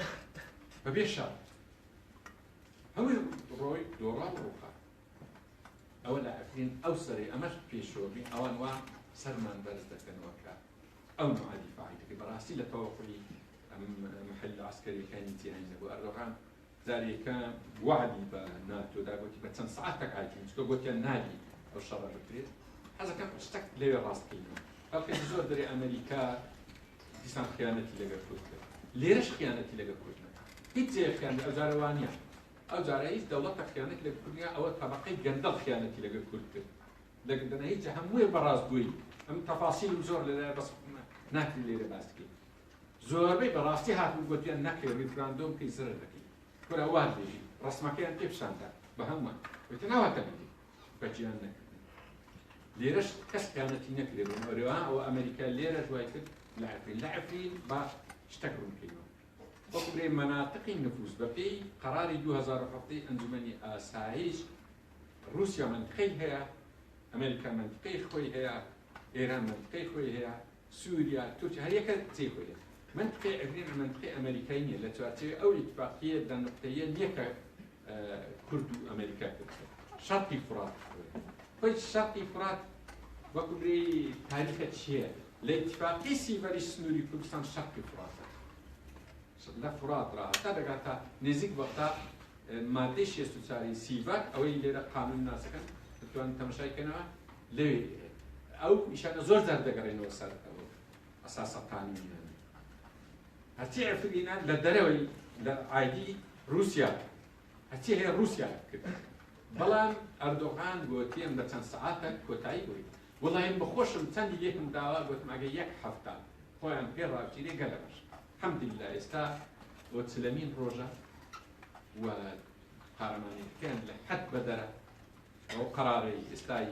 بەبێ شار هەمووی ڕۆی دۆڕا و ڕووخا ئەوە لە عەفرین ئەو سەرێ ئەمەش پێشۆبی ئەوان وا سەرمان بەرز دەکەنەوە کە ئەو نوع دیفاعی دەکەی بەڕاستی لە تەوەقعی محل عسکەریەکانی جیهانی نەبوو ئەردۆغان جارێکە وعدی بە تۆدا گوتی بە چەند ساعتێک هاتین چکە گوتیان نابی ئەو شەڕە بکرێت حەزەکەم شتێک لێوێ ڕاستکەینەوە ئەوکە زۆر دەری ئەمریکا دیسان خیانەتی لەگەڵ کورد کرد لێرەش خیانەتی لەگەڵ کورد نەکرد هیچ جێ خیانەت ئەو جارە وانە ئەو جارە هیچ دەوڵەتە خیانەت لەگەڵ کورد نییە ئەوە تەبەقەی گەندەڵ خیانەتی لەگەڵ کورد کرد لەگەڵ هیچ هەمووی بەڕاستگویی ئەم تەفاسیل زۆر لەلایە بەس ناکرێت لێرە باس بکەین زۆربەی بەڕاستی هاتوون گوتیان نەکرێت ریفراندۆم کەی زرە دەکەین کورە وان دێژی ڕسمەکەیان پێ پیشاندا بە هەمووان گوتیان ناواتە بێت بەجیان نەکرد لێرەش کەس خیانەتی نەکرێت ئەوەوە ئەوە ئەمریکا لێرە دوای کرد لە عفرین با شتێک ڕوونکەینەوە وەکو برێ مەناطقی نفوس بەپێی قەراری 2007 ئەنجومەنی ئاسایش رووسیا منطقەی هەیە ئەمریکا منطقەی خۆی هەیە ئێران منطقەی خۆی هەیە سووریا تورکیا هەر یەکە جێی خۆی هەیە منطقەی ئەگرین منطقەی ئەمریکای نییە لە چوارچێوەی ئەو ئیتفاقیە دەنقطەیە نییەکە کورد و ئەمریکا کرد شەرقی فورات خۆی شەرقی فورات وەکو برێ تاریخە چییە لە ئیتفاقی سیڤەری سنووری کوردستان شەرقی فوراتە لە فورات ڕاهەتا دەگاتە نزیک وەقتا مادەی 64 سیڤەر ئەوەی لێرە قانون ناسەکەن دەتوانن تەماشایکەنەوە لەوێ ئەو ئیشانە زۆر جار دەگەڕێنەوە سەر ئەوە ئەساسە قانونیان هەرچی عفرینە لە دەرەوەی لە ئایدی رووسیا هەرچی هەیە رووسیا کرد بەڵام ئەردۆغان گوتیم لە چەند سەعاتە کۆتایی بووی وڵایم بەخۆشم چەندی لێکم داوا گوتم ئەگە یەک هەفتە خۆیان پێ ڕاوچیرێ گەلە بەش الحەمدولله ئێستا بۆ چلەمین ڕۆژە و پارەمانیەکەیان لە حەد بەدەرە ئەو قەرارەی ئێستای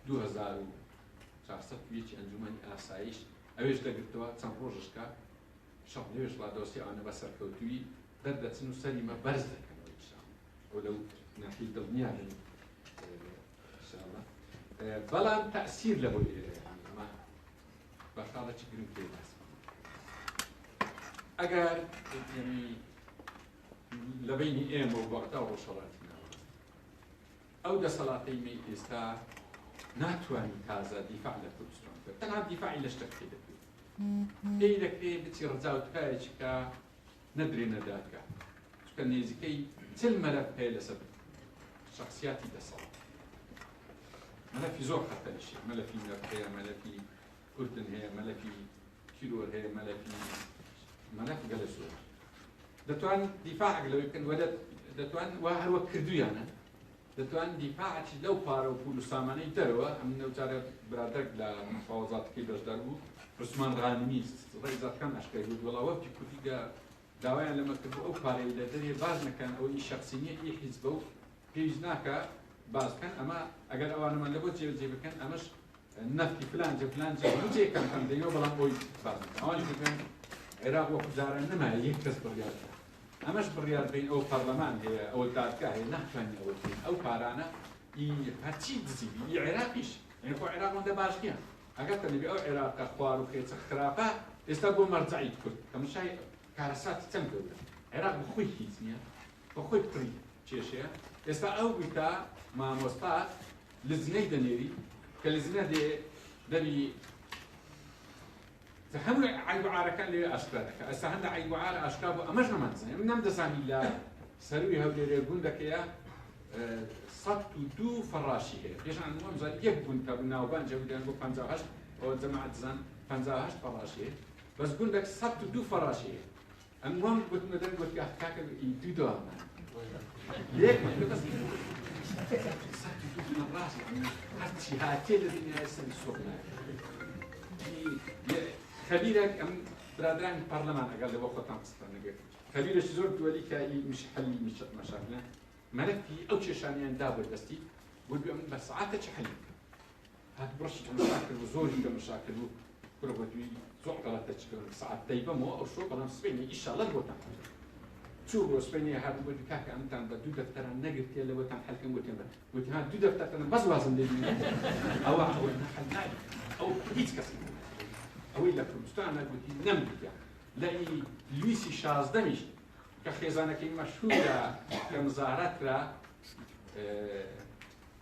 2400 یەکی ئەنجومەنی ئاسایش ئەوێش دەگرتەوە چەند ڕۆژشکە شەڕ لێوێش وا دۆستی ئەوانە بەسەرکەوتووی دەردەچن و سەریمە بەرز دەکەنەوە ئینشاءڵڵا ئەو لەو ناحیە دڵنیا بن ئینشاءڵڵا بەڵام تەئسیر لە بۆی ئەمە بەخاڵەکی گرنگ پێ باس ئەگەر لە بینی ئێمە و وەقتا و ڕۆژهەڵاتی ناوەڕاست ئەو دەسەڵاتەی ئێستا ناتوانین تازە دیفاع لە کوردستان کرد تەنها دیفاعی لە شتێک پێ دەکرێت پێی دەکرێت بچی ڕجا و تکایەکی کە نەدرێ نەدادگا چکە نێزیکەی چل مەلەف هەیە لەسەر شخصیاتی دەسەڵات مەلەفی زۆر خەتەرشێ مەلەفی نەفت هەیە مەلەفی کوردن هەیە مەلەفی کیلۆر هەیە مەلەف گەلە زۆر دەتوان دیفاعێک لەوەی بکەن وە دەتوان وا هەروە کردویانە دەتوان دیفاعی لەو پارە و پول و سامانەی دەرەوە ئەم نەوجارە برادەر لە مفاوەزاتەکەی بەشدار بوو عوسمان غانمی ڕێزاتەکان ئاشکای بوو وەڵا وەفتی کوردی داوایان لەمە کرد ئەو پارەی لە دەرێ باز نەکەن ئەوەی شەخسی نییە ئی حیزبە و پێویست ناکە بازکەن ئەمە ئەگەر ئەوانەمان لە بۆ جێبەجێ بکەن ئەمەش نەفتی فلانجە فلانجە جێکەم کەم دەینەوە بەڵام ئەوی باز نەکەن ئەوانش بگەن عێراق وەکو جاران نەمایە یەک کەس بڕیار ئەمەش بڕیار بین ئەو پەرلەمان هەیە ئەوە دادگا هەیە ناتوانین ئەوە بکەین ئەو پارانە هەرچی دزیبی عێراقیش یعنی خۆ عێراق ئەوەندە باشگیان ئەگەر تەنێبێ ئەو عێراقە خوار و خێچە خراپە ئێستا بۆ مەرجعی کورد کە مشای کارەساتی چەند گەورە عێراق بەخۆی هیچ نییە بەخۆی پڕی کێشەیە ئێستا ئەو بیتا مامۆستا لزنەی دەنێری کە لزنە دەبی هەموو عیب و عارەکان لێ ئاشکرا دەکات ئێستا هەندە عیب و عارە ئاشکرا بوو ئەمەش نەمانزانێ من نەمدەزانی لە سەروی هەولێرێ گوندەکەیە 102 فەڕاشی هەیە پێشان وەمزان یەک گوند کە ناوبانجە بودیان بۆ 58 ئەوە جەماعەت دزان 58 فەڕاشی هەیە بەس گوندێک 102 فەڕاشی هەیە ئەم وەم گوتمە دەر گوت کاکە دوو دۆمە یەک بەس 102 فەڕاشی هەرچی هاتێ لە دنیای سەری سۆڕ خبيرك أم برادران البرلمان قال لي وقت تنقصنا نقول خبيرك زور دولي كاي مش حل مش مشاكلنا ملفي أو شيء شانيان دابر دستي قلت بيوم بس عادة حل هاد برش مشاكل وزوري كمشاكل وكل بدوي زوق غلط تشكل ساعات طيبة مو أو شو بلام سبيني إن شاء الله الوطن شو رو سبيني هاد بدي كاك أنت بدو دفتر النقد كلا وطن حل كم قلت هاد دو دفتر أنا بس وازن لي أو نحل ناي أو هيك كسر ئەوەی لە کوردستانە گوتی نەمدیە لای لویسی شازدەمیش کە خێزانەکەی مەشهورە کە مزارەترا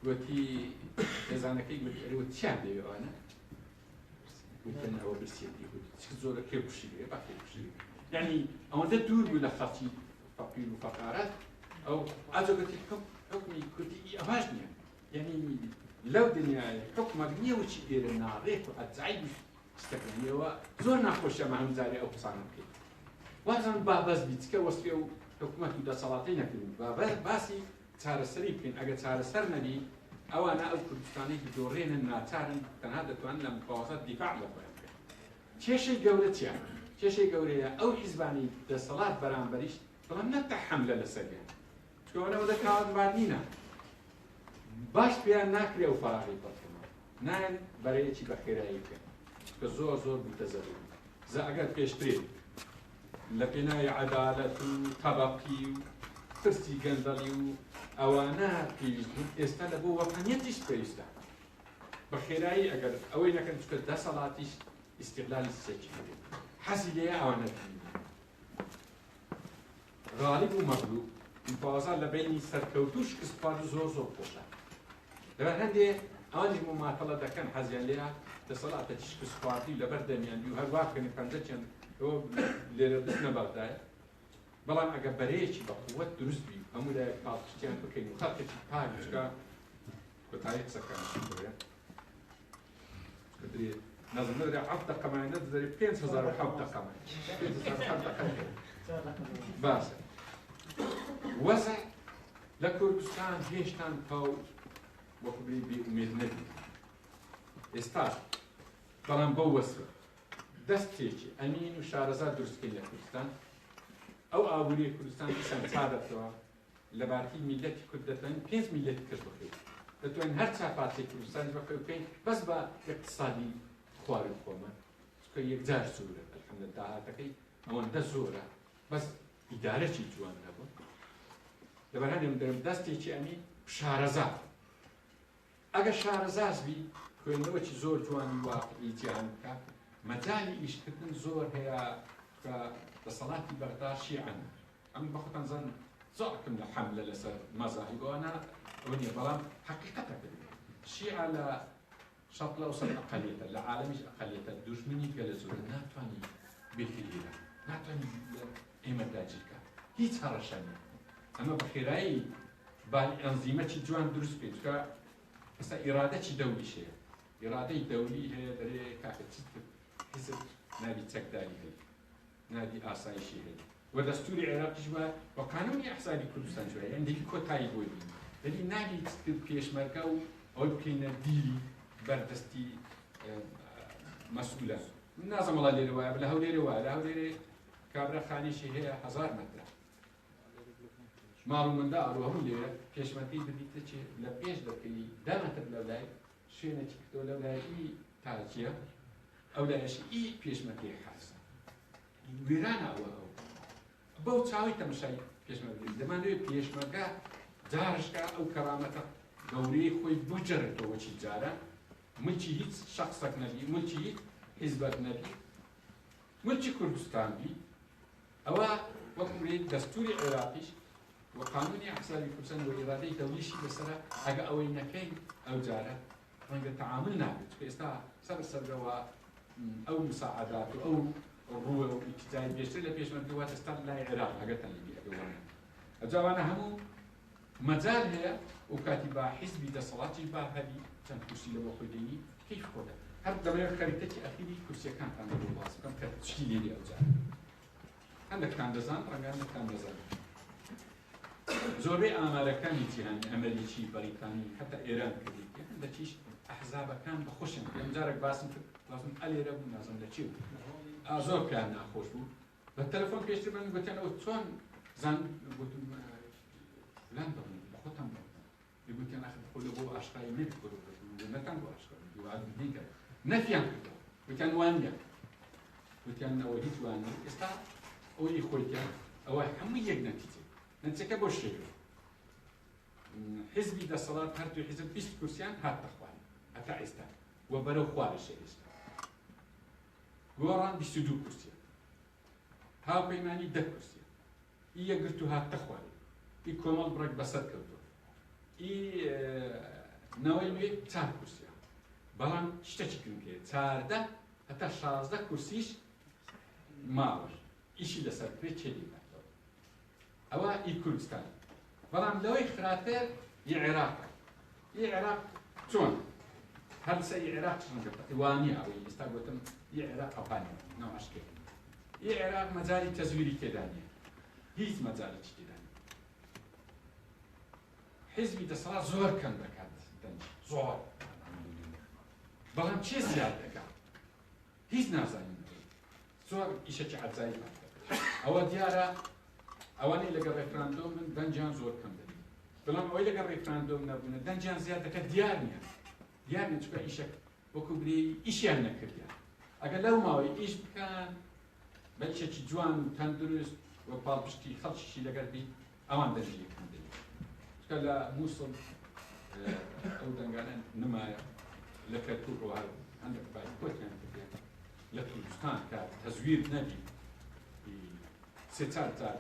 گوتی خێزانەکەی گوتی چیان دەوێ ئەوانە گوتن ئەوە برسێتی گوتی چ زۆرە کێ کوشیرێ با کێ کوشیرێ یعنی ئەوەندە دوور بوو لە خەڵکی فەقیر و فەقارەت ئەو ئاجا گوتی حکمی کوردی ئەواش نییە یعنی لەو دنیاە حکومەک نییە وچی ئێرە ناڕێک و ئەجایب شتەکەنیەوە زۆر ناخۆشە مەهم جارێ ئەو قسانە بکەیت وازان بابەز بیچکە وەسفێ و حکومەت و دەسەڵاتی نەکردن باسی چارەسەری بکەین ئەگە چارەسەر نەبی ئەوانە ئەو کوردستانێکی دۆڕێنن ناچارن تەنها دەتوانن لە مقاومەت دیفاع لە خۆیان بکەن کێشەی گەورە چییە؟ کێشەی گەورەیە ئەو حیزبانی دەسەڵات بەرامبەریش بەڵام نەتە حەملە لەسەریان چکەوەنەوە دەکاوەتبار نینە باش پێیان ناکرێ و فەراغی پڕکەمە نایەن بەرەیەکی بەخێرایی بکەن کە زۆر زۆر بوتە زەروری زە ئەگەر پێشترێ لە پێناوی عەدالەت و تەبەقی و ترسی گەندەڵی و ئەوانە پێویست بوون ئێستا لە بۆ وەطنیەتیش پێویستە بەخێرایی ئەگەر ئەوەی نەکەن چکە دەسەڵاتیش ئیستیقلالی سێکی هەبێت حەزی لێیە ئەوانە غاڵب و مەغلوب مفاوەزە لە بینی سەرکەوتو و شکستپاڵ زۆر زۆر خۆشە لەبەر هەندێ ئەوانیش مماتەڵە دەکەن حەزیان لێیە دەسەڵاتێکی شکستپاڵی لەبەر دەمیان و هەروە بکەنی پەنجەیان ئەوە لێرە بستنە بەغدایە بەڵام ئەگە بەرەیەکی بە قووەت دروست بی هەموو لای پاڵپشتیان بکەین و خەڵکێکی پاک بچکە کۆتایی قسەکان دەوێت درێ نەزم نەدرێ 7 دەقەمانە دەدەرێ 5007 دەقەمان 5007 دەقەمان باشە وەزع لە کوردستان هێشتان تاو وەکو بێئومێد نەبی ئێستا بەڵام بەو وەسفە دەستێکی ئەمین و شارەزا دروستکەین لە کوردستان ئەو ئابووری کوردستان ئیسان چادەتەوە لە بارکی میلەتی کورد دەتوانین 5 میلەتی کەس بخەین دەتوانین هەر چاپاتی کوردستانی بەخێ بکەین بەس بە اقتصادی خوارد خۆمە چکە یەکجار زۆرە ئەلحەمدولillah داهاتەکەی ئەوەندە زۆرە بەس ئیدارەکی جوان نەبوو لەبەر هەندێک دەرم دەستێکی ئەمین شارەزا ئەگە شارەزاز بی خوێندنەوەکی زۆر جوانی واقعی جیان بکە مەجالی ئیشکردن زۆر هەیە کە دەسەڵاتی بەغدا شیعەن ئەم بەخۆتان زان زۆرکم لە حەملە لەسەر مەزاهیبەوەانە ئەوە نییە بەڵام حەقیقەتە کردن شیعە لە شەڕ و سەر ئەقەلیەتە لە عالەمیش ئەقەلیەتە دوژمنی گەلە زۆرە ناتوانی بێفریرە ناتوانی ئێمە داگیرکە هیچ هەڕەشە نییە ئەمە بەخێرایی ئەنزیمەکی جوان دروست بێت کە ئێستا ئیرادەکی دەولیش هەیە ئیرادەی دەولی هەیە دەرێ کاکە چیت حیزب نابی چەکداری هەیە نابی ئاسایشی هەیە و دەستوری عێراقیش وە بە قانونی ئەحزابی کوردستان جوایە هەندێکی کۆتایی بۆی بین دەبی نابی پێشمەرگە و ئەوەی بکەینە دیری بەردەستی مەسئولە نازم وڵا لێرە وایە لە هەولێرە وایە لە هەولێرێ کابرا خانیشی هەیە 1000 مەترە ماڵ و منداڵ و هەموو لێرە پێشمەرگەی ببیتە چێ لە پێش دەکەی 10 مەتر لەولای شوێنێکی کردەوە لەولای ئی تاجیە ئەو لایەشی ئی پێشمەرگەی حەزە وێرانە ئەوە ئەو بەو چاوی تەمەشای پێشمەرگەی دەمانوێت پێشمەرگە جارشکە ئەو کەرامەتە گەورەی خۆی بجەڕێتەوە چی جارە ملکی هیچ شخصێک نەبی ملکی هیچ حیزبەت نەبی ملکی کوردستان بی ئەوە وەکو دەستوری عێراقیش و قانونی ئەحزابی کوردستان و ئیرادەی دەولیشی لەسەرە ئەگە ئەوەی نەکەین ئەو جارە ڕەنگە تەعامل نابێت چکە ئێستا سەرسەرەوە ئەو مساعدات و ئەو ڕووە و ئیتیجای بێشتر لە پێشمەرگەوە دەستا لای عێراق ئەگەر تەنلیبی ئەگەوانە ئەجاوانە هەموو مەجال هەیە و کاتی با حیزبی دەسەڵاتی با هەبی چەند کورسی لەوە خۆی دەینی کەیف خۆدە هەر دەبێت خەریتەکی ئەخیری کورسیەکانتان بۆ باس بکەم کە چی لێری ئەو جارە هەندێکتان دەزان ڕەنگە هەندێکتان دەزان زۆربەی ئامارەکانی جیهانی ئەمریکی بەریتانی هەتا ئێران کردی هەندێکیش ئەحزابەکان بەخۆشن ئەم جارێک باسم کرد لازم ئەلێرە بوو نازم لە چی بوو زۆر پیان ناخۆش بوو بە تەلەفۆن پێشتر من گوتیان ئەو چۆن زان گوتم لان بڕن بەخۆتان بڕن گوتیان ئەخ بخۆ لە بۆ ئاشقایی نێت نەتان بۆ ئاشقایی دوواد نیکە نەفیان کردەوە گوتیان وان نیە گوتیان ئەوە هیچ وان نیە ئێستا ئەوەی خۆیتیان ئەوە هەموو یەک نەتیجە نەتیجەکە بۆ شێوە حیزبی دەسەڵات هەردوو حیزب 20 کورسیان هاتە خوارد هەتا ئێستا و بەرەو خوارشە ئێستا گۆڕان 22 کورسیە هاوپەیمانی 10 کورسیە ئی یەکگرت و هاتە خوارد ئی کۆمەڵ بڕێک بەسەر کەوتووە ئی نەوەی نوێ 4 کورسیە بەڵام شتێکی گرنگەیە 14 هەتا 16 کورسیش ماوە ئیشی لەسەر پێ چێلی ئەوە ئی کوردستان بەڵام لەوەی خراپتر عێراق چۆن هەرسەی عێراق وانە ئەوەی ئێستا گوتم عێراق ئەوپانی ناواشکێ عێراق مەجای تەزویری تێدا نیە هیچ مەجالێکی تێدا نیە حیزبی دەسەڵات زۆر کەم دەکات زۆر بەڵام چێ زیاد دەکات هیچ نازانین زۆر ئیشەکی عەجایب ئەوە دیارە ئەوانەی لەگەڵ ڕێفراندۆم من دەنجیان زۆر کەم دەبێت بەڵام ئەوەی لەگەڵ ڕێفراندۆم نەبوونە دەنجیان زیاد دەکات دیار نییە چکە ئیشەک وەکو برێ ئیشیان نەکردیان ئەگەر لەو ماوەی ئیش بکەن بە ئیشێکی جوان و تەندروست وە پاڵپشتی خەڵکیشی لەگەر بی ئەوان دەنجیەکەم دەبێت چکە لە مووسڵ ئەو دەنگانە نمایە لە کەرکووک و هەندێک باید کۆتیان کردێن لە کوردستان کە تەزویر نەبی سێ چار جار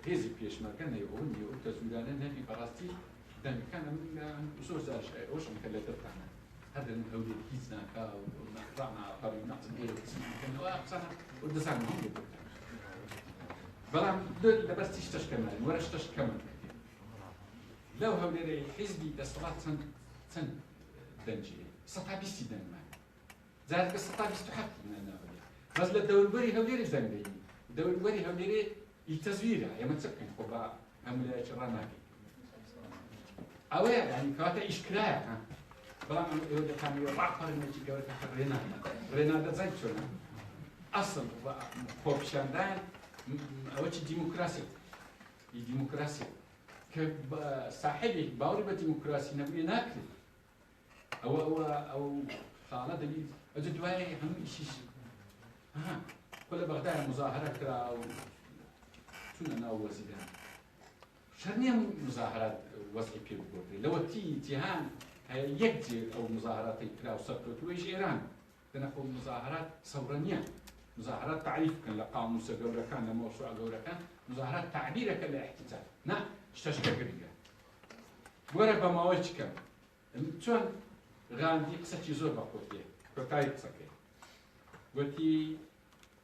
هێزی پێشمەرگە نەیەوە ئەو تەزویرانە نەبی بەڕاستی دەنگەکانە زۆر جار ئەوشم کە لە دەرتانە هەردەن هەولێر هیچ ناکا و ڕاماپەڕی ناچنەوە قسانە و دەزانم هەڵێ بکەن بەڵام لەبەر تیش تەشکەمە وەرەش تەشکەمە لەو هەولێرەی حیزبی دەسەڵات چەند دەنجێ 120 دەنگمان جارێکە 127 ناوەێ بەس لە دەوروبەری هەولێرش دەنگدەینی دەوروبەری هەولێرێ تەزویرە ئێمە چ بکەین خۆ بە هەمولایەکی ڕناکەین ئەوەیە ینی کەواتە ئیشکرایە بەڵام ئێوە دەکانەوە ڕاپەڕێنێکی گەورەکە ڕێنادە جای چۆنە ئەسڵ خۆپیشاندان ئەوە چی دیموکراسی کە ساحێبی باوەڕی بە دیموکراسی نەبوویە ناکرێت ئەو خاڵە دەبێت ئەجە دوایە هەموو ئیشیش کۆ لە بەغدایە مزاهرە کرا و چونە ناو وەزیران شەر نییە مزاهرات وەزعی پێ بگۆڕێت لەوە جیهان هەیە یەک جێ ئەو مزاهراتی کرا و سەرکەوتووەیش ئێران دەنەخۆ مزاهرات سەورە نییە مزاهرات تعریف بکەن لە قاموسە گەورەکان لە مۆسوعە گەورەکان مزاهرات تعبیرەکە لە احتجاج نا شتەشکە گرنگە وەرە بە ماوەی چکەم چۆن غاندی قسەی زۆر بەخۆ پێ کۆتایی قسەکەی وەتی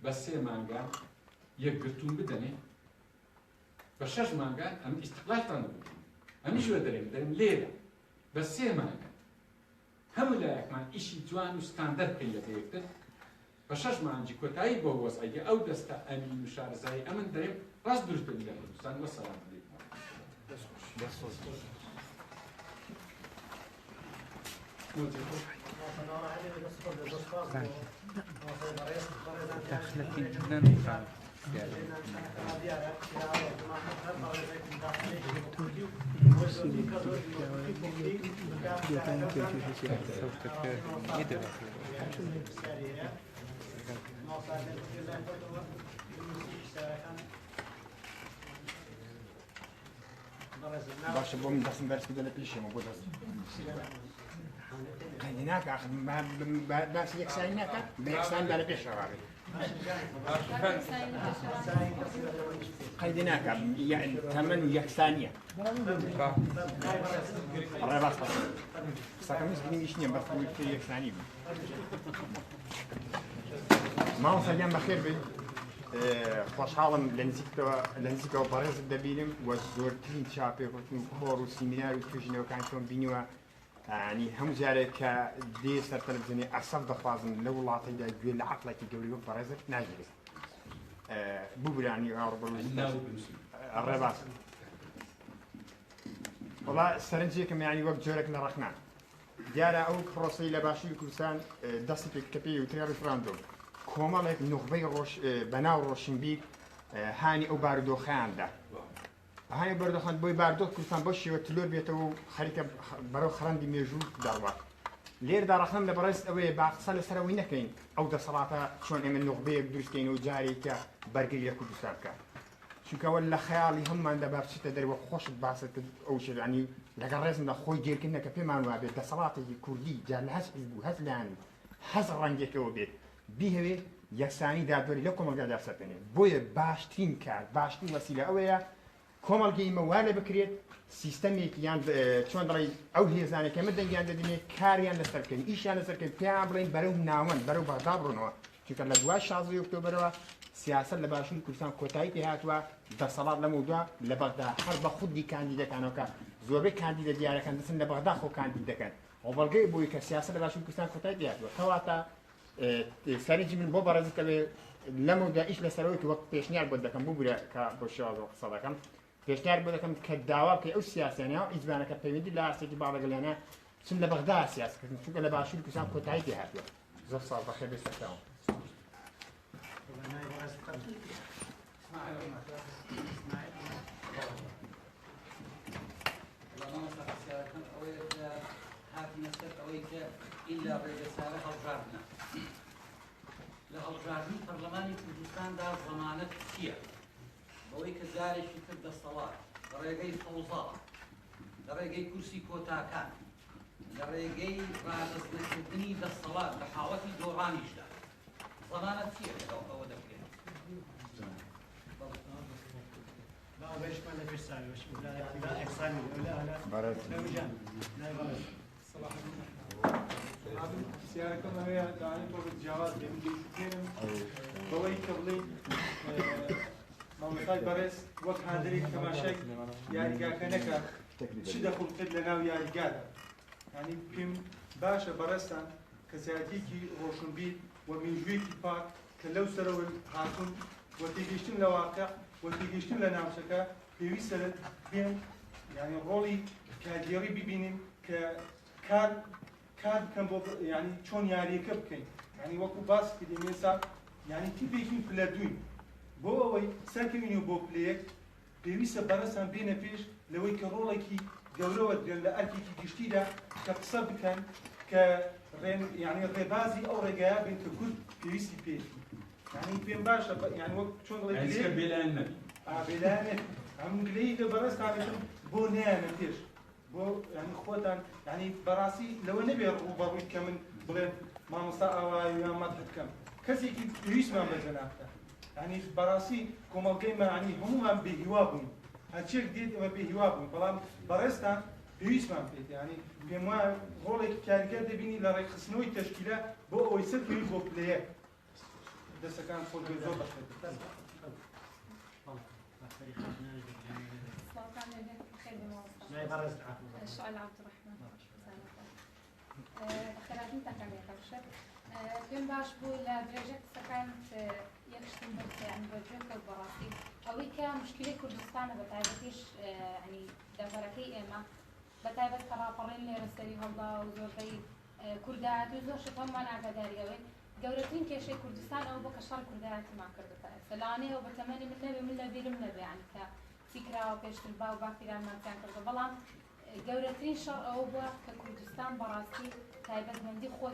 بە 3 مانگە یەکگرتوون بدەنێ بە 6 مانگە ئەم ئیستقلالتان نەبووین ئەمیش وە دەرێن لێرە بە 3 مانگە هەموو لایەکمان ئیشی جوان و ستاندەر بکەین لەگە یەکتر بە 6 مانگی کۆتایی بۆ وەزعەیە ئەو دەستە ئەمین و شارەزایی ئەمن دەرێن ڕاست دروست بن لە کوردستان وەسەلام عەلەیکم دخلتي جدا باشه با من دستم برس بدن پیشم و بود قیدی نکه بس یک سعی نکه به یک سعی در پیش روی قیدی نکه یعنی تمن یک ثانیه آره بس ساکمیز بینیش نیم بس بود که یک ثانیه ما سلام بخیر بی خوشحالم لنزیکەوە بەڕێزت دەبینم و زۆرترین چاپێکوتن خۆڕ و سیمینار و توێژینەوەکان چۆن بینیوە ینی هەموو جارێک کە دێ سەر تەلەڤیزیۆنی ئەسەف دەخوازم لە وڵاتەیدا گوێ لە عەقڵێکی گەوری وەک بەڕێزت ناگیرێت ببرانی ڕێباس وەڵا سەرنجێکم ینی وەک جۆرێک لە ڕەخنان دیارە ئەو پرۆسەی لە باشووری کوردستان دەستی پێ کە پێی وترا ڕێفراندۆم کۆمەڵێک نوخبەی بەناو ڕۆشنبیر هانی ئەو بارودۆخەیاندا هانی بەردۆخان بۆی بارودۆخ کوردستان بۆ شێوە تلۆر بێتەوە و خەریکە بەرەو خەڕەندی مێژوو داڕوات لێردا ڕەخنەم لە بەڕێز ئەوەیە با قسە لەسەرەوەی نەکەین ئەو دەسەڵاتە چۆن ئێمە نوخبەیەک دروستکەین و جارێکە بەرگری لە کوردستان بکات چونکەوە لە خەیاڵی هەمومان دەبا بچیتە دەرەوە خۆشت باسە کرد ئەو شێوانی لەگەڵ ڕێزمدا خۆی گێرکردنەکە پێمان وابێت دەسەڵاتێکی کوردی جار لە هەز حیزب و هەز لایەن هەز ڕەنگێکەوە بێت بیهەوێت یەکسانی دادوەری لە کۆمەلگادا سەپێنێت بۆیە باشترین کار باشترین وەسیلە ئەوەیە کۆمەڵگەی ئێمە لێ بکرێت سیستەمێک یان چۆن دەڵێ ئەو هێزانێک ئێمە دەنگیان دەدنێت کاریان لەسەر بکەین ئیشیان لەسەر بکەین پێیان بڵێن بەرەو ناوەند بەرەو بەغدا بڕۆنەوە چونکە لە دوای 16 ئۆکتۆبرەوە سیاست لە باشووری کوردستان کۆتایی پێ هاتووە دەسەڵات لە موضوع لە بەغدا هەر بە خودی کاندیدەکانەوە زۆربەی کاندیدە دیارەکان دەچن لە بەغدا خۆ کاندیدەکەن ڕۆبەڵگەی بووی کە سیاست لە باشووری کوردستان کۆتایی پێ هاتووە کەواتە سەرنجی من بۆ بەڕێزەکەوێ لە موضوع ئیش لەسەرەوەی کە وەک پێشنیار بۆ دەکەم ببوورە کە بۆ شێوازەوە قسە دەکەم پێشنیار بۆ دەکەم کە داوا بکەی ئەو سیاسیانەوە ئیجبانەکە پەیوەندی لە ئاسێکی باڵەگەلێنە چون لە بەغدا سیاسکردن چونکە لە باشووری کوردستان کۆتایی پێ هاتووە زۆر ساڵ بەخێر بێستەکەەوە إلا بجسارة هالجارنا لهالجارني برلماني كردستان دار ضمانة كثير بويك الزاري في كرد الصلاة دريقي فوضى دريقي كرسي كوتاكان دريقي رادس لكدني بالصلاة لحاوتي دوراني جدا ضمانة كثير أو دفكين لا باش ما لا بيسالي واش لا احساني ولا لا وجان لا بارك صلاح سياركم هي داني بو جواز بيمديكم بوي قبلي مامتاي برس وقت هادري تماشاك يعني كانك شي دخل قد لنا ويا رجال يعني بيم باشا برستان كسياتيكي روشنبي ومن جويكي باك كلو سرو هاتون وتيجيشتم لواقع وتيجيشتم لنامشكا بيويسرت بين يعني رولي كاديري ببينين كار كان بو يعني شون ياري كبكين يعني وكو باس في دميسا يعني تيبيكين فلادوين بو اوي ساكينيو بو بليك بيويسا برسان بينا فيش لوي كرولكي جولوت ديال لاركي كي جشتيدا كتصب كان كرين يعني الربازي او رجاء بنت كل بيويسي بي يعني بين باشا يعني وقت شون يعني بلا النبي بلا النبي عم نقلي برس عم بو نعم فيش بو يعني خوتان يعني براسي لو نبي روبروي كمن بغيت ما مصاوا يا ما تحكم كسي كي يسمع بجناحته يعني براسي كما قيمة يعني هم ما بهوابهم هالشيء جديد ما بهوابهم فلان برستان يسمع فيه يعني بما رولك كاركات بيني لا راي خصنوي تشكيله بو او يصير في بو بلاي ده سكان فوق الزوبه السؤال عبد الرحمن خلاتني تكمل كبشت بين باش بولا درجة سكنت يكشتم بس يعني بوجهك البراسي أوي كمشكلة كردستان بتعبتيش يعني دبركي إما بتعبت كرافرين لرسالي هلا وزوجي كردات وزوج شتهم ما نعقداري أوي دولتين كشيء كردستان أو بكشار كردات ما كردتها فلاني أو بتمني من نبي يعني كفكرة وبيشتر باو باكيران ما كان كرد بلان دولتين شر أو بوا ككردستان براسي تايبت مندي خوي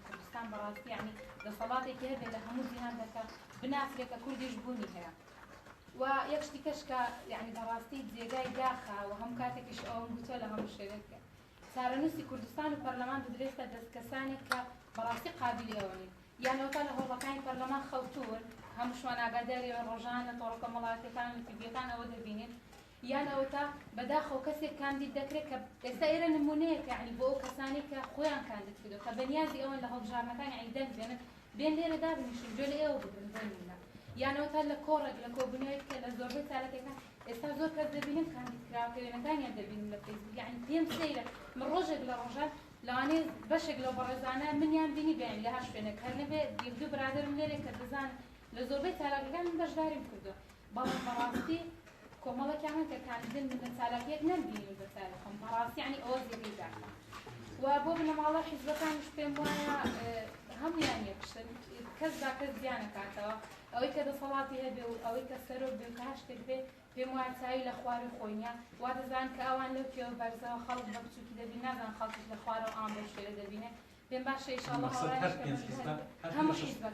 كردستان براسي يعني لصلاتي كهذا لهمو زينان ذكر بنافرة ككردي جبوني هنا ويكشتي كشكا يعني براسي زيجاي داخا وهم كاتكش أو مقتول لهم الشركة صار نسي كردستان البرلمان بدريسة دسكساني كبراسي قابلة أوني يعني وقال هو كان برلمان خوتور هم شو أنا قدري الرجال طرق ملاتي كان تبيتان أو دبينين يعني وتا بداخل كسر كان دي ذكرك استاير نمونيك يعني بو كساني كخويان كان دكتور كبنيازي أول له بجار مكان يعني دن بين ليرة دار مش الجولة أو بدنا يعني وتا لكورة لكوبنيك لزوربة سالك كان استازور كذبينهم كان دكتور كذا كان يدبين لفيسبوك يعني تيم سيرة من رجل لرجال لاني بشك لو برزانه من يام بيني بين لهاش بينك هل نبي يبدو برادر من ليرة كذبان لزوربة سالك كان باش دارين كده بابا براستي كمالا كمان كان دين من سالكيات نبيني بسالكم براسي يعني أوزي بيدا وبوبنا مع الله حزب كان مش بين وانا هم يعني يكشل كذا كذيانة كاتوا أو كذا صلاتي هبي أو كسروا بكهاش تبي بمواد سايل أخواري خوينيا وهذا كأوان لو كيو برزة خلط ببتو كده بينازن خلط الأخوار وآم بشير دبينه بين باش إن شاء الله هم حزبك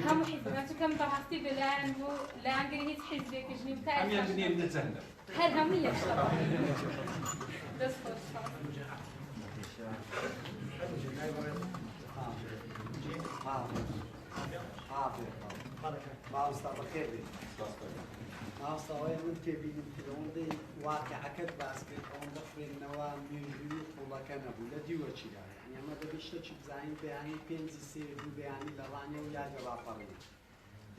هم حزبك كم براسي بلان هو لان قريت حزبك جنب تاعي هم يبني من الزهنة هل هم يشتغل بس ما أستاذ بخير ما أستاذ وين تبين كلون دي واقع أكد باسكت أون دخل النوام ميجي ولا كان أبو لدي وشيء يعني ما ده بيشتغل بزاين بيعني بينزي سير بيعني لراني ويا جرافرين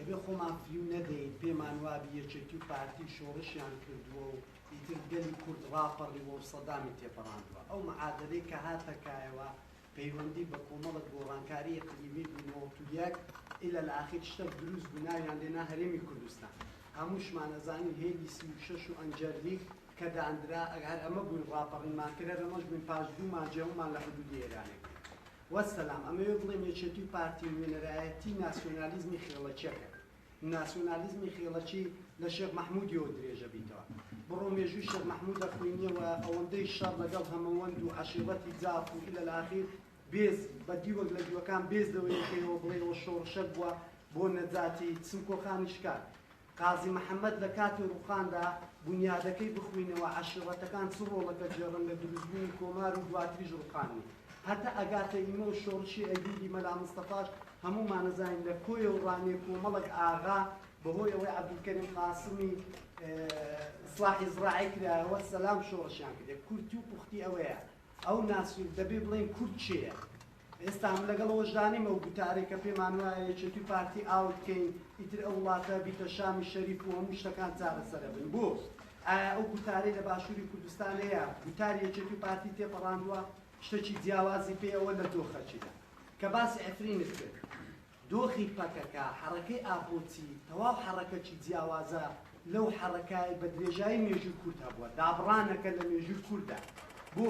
دەبێ خۆمان فیو نەدەین پێمان وابی یەکێتی و پارتی شۆڕشیان کردووە و ئیتر گەلی کورد ڕاپەڕیوە و سەدامی تێپەڕاندووە ئەو مەعادلەی کە هاتەکایەوە پەیوەندی بە کۆمەڵک گۆڕانکاری ئیقلیمی بوونەوە تولیاک ئیلە لە ئاخیر شتێک دروست بووناویان لێنا هەرێمی کوردستان هەمووشمان ئەزانین هێلی 36 و ئەنجەرلیک کە دانرا ئەگەر ئەمە بووین ڕاپەڕینمان کرد ئەمەش بووین پاش دوومان جێومان لە حدودی ئێرانێک وەسەلام ئەمەوێ بڵێم یەکێتی و پارتی نوێنەرایەتی ناسیۆنالیزمی خێڵەچەکە ناسیۆنالیزمی خێڵەچی لە شێخ مەحموودیەوە درێژە بیتەوە بڕۆ مێژووی شێخ مەحموودە خوێنیەوە ئەوەندەی شەڕ لەگەڵ هەمەوەند و عەشیرەتی جاف و ئیلە لەئاخیر بێز بە دیوەک لە دیوەکان بێز دەوەیەکەوە بڵێەوە شۆڕشەک بووە بۆ نەجاتی چمکۆخانی شکار قازی محەممەد لە کاتی ڕووخاندا بنیادەکەی بخوێنەوە عەشیرەتەکان چ ڕۆڵەکە جێڕن لە دروستبوونی کۆمار و دواتریش ڕووخانی هەتا ئەگاتە ئیمە و شۆڕشی ئەیوبی مەلا مستەفاش هەموومان نەزانین لە کۆیە و ڕانێ کۆمەڵک ئاغا بەهۆی ئەوەی عەبدولکەریم قاسمی ئیسلاحی زراعی کرایەوە سەلام شۆڕشیان کردێ کورتی و پوختی ئەوەیە ئەو ناسوور دەبێ بڵێن کورد چییە ئێستا هەم لەگەڵەوە ژدانیمە و گوتارێک کە پێمان وایە یەکێتی پارتی ئاوت بکەین ئیتر ئەو وڵاتە بیتە شامی شەریف و هەموو شتەکان چارەسەرە بن بۆ ئایا ئەو گوتارەی لە باشووری کوردستان هەیە گوتاری یەکێتی پارتی تێپەڕاندووە شتێکی جیاوازی پێەوە لە دۆخەچیدا کە باسی ئەفرینت کرد دۆخی پەکەکە حەڕەکەی ئاپۆچی تەواو حەڕەکەکی جیاوازە لەو حەڕەکای بە درێژایی مێژووی کورد هەبووە دابڕانەکە لە مێژووی کووردە بۆ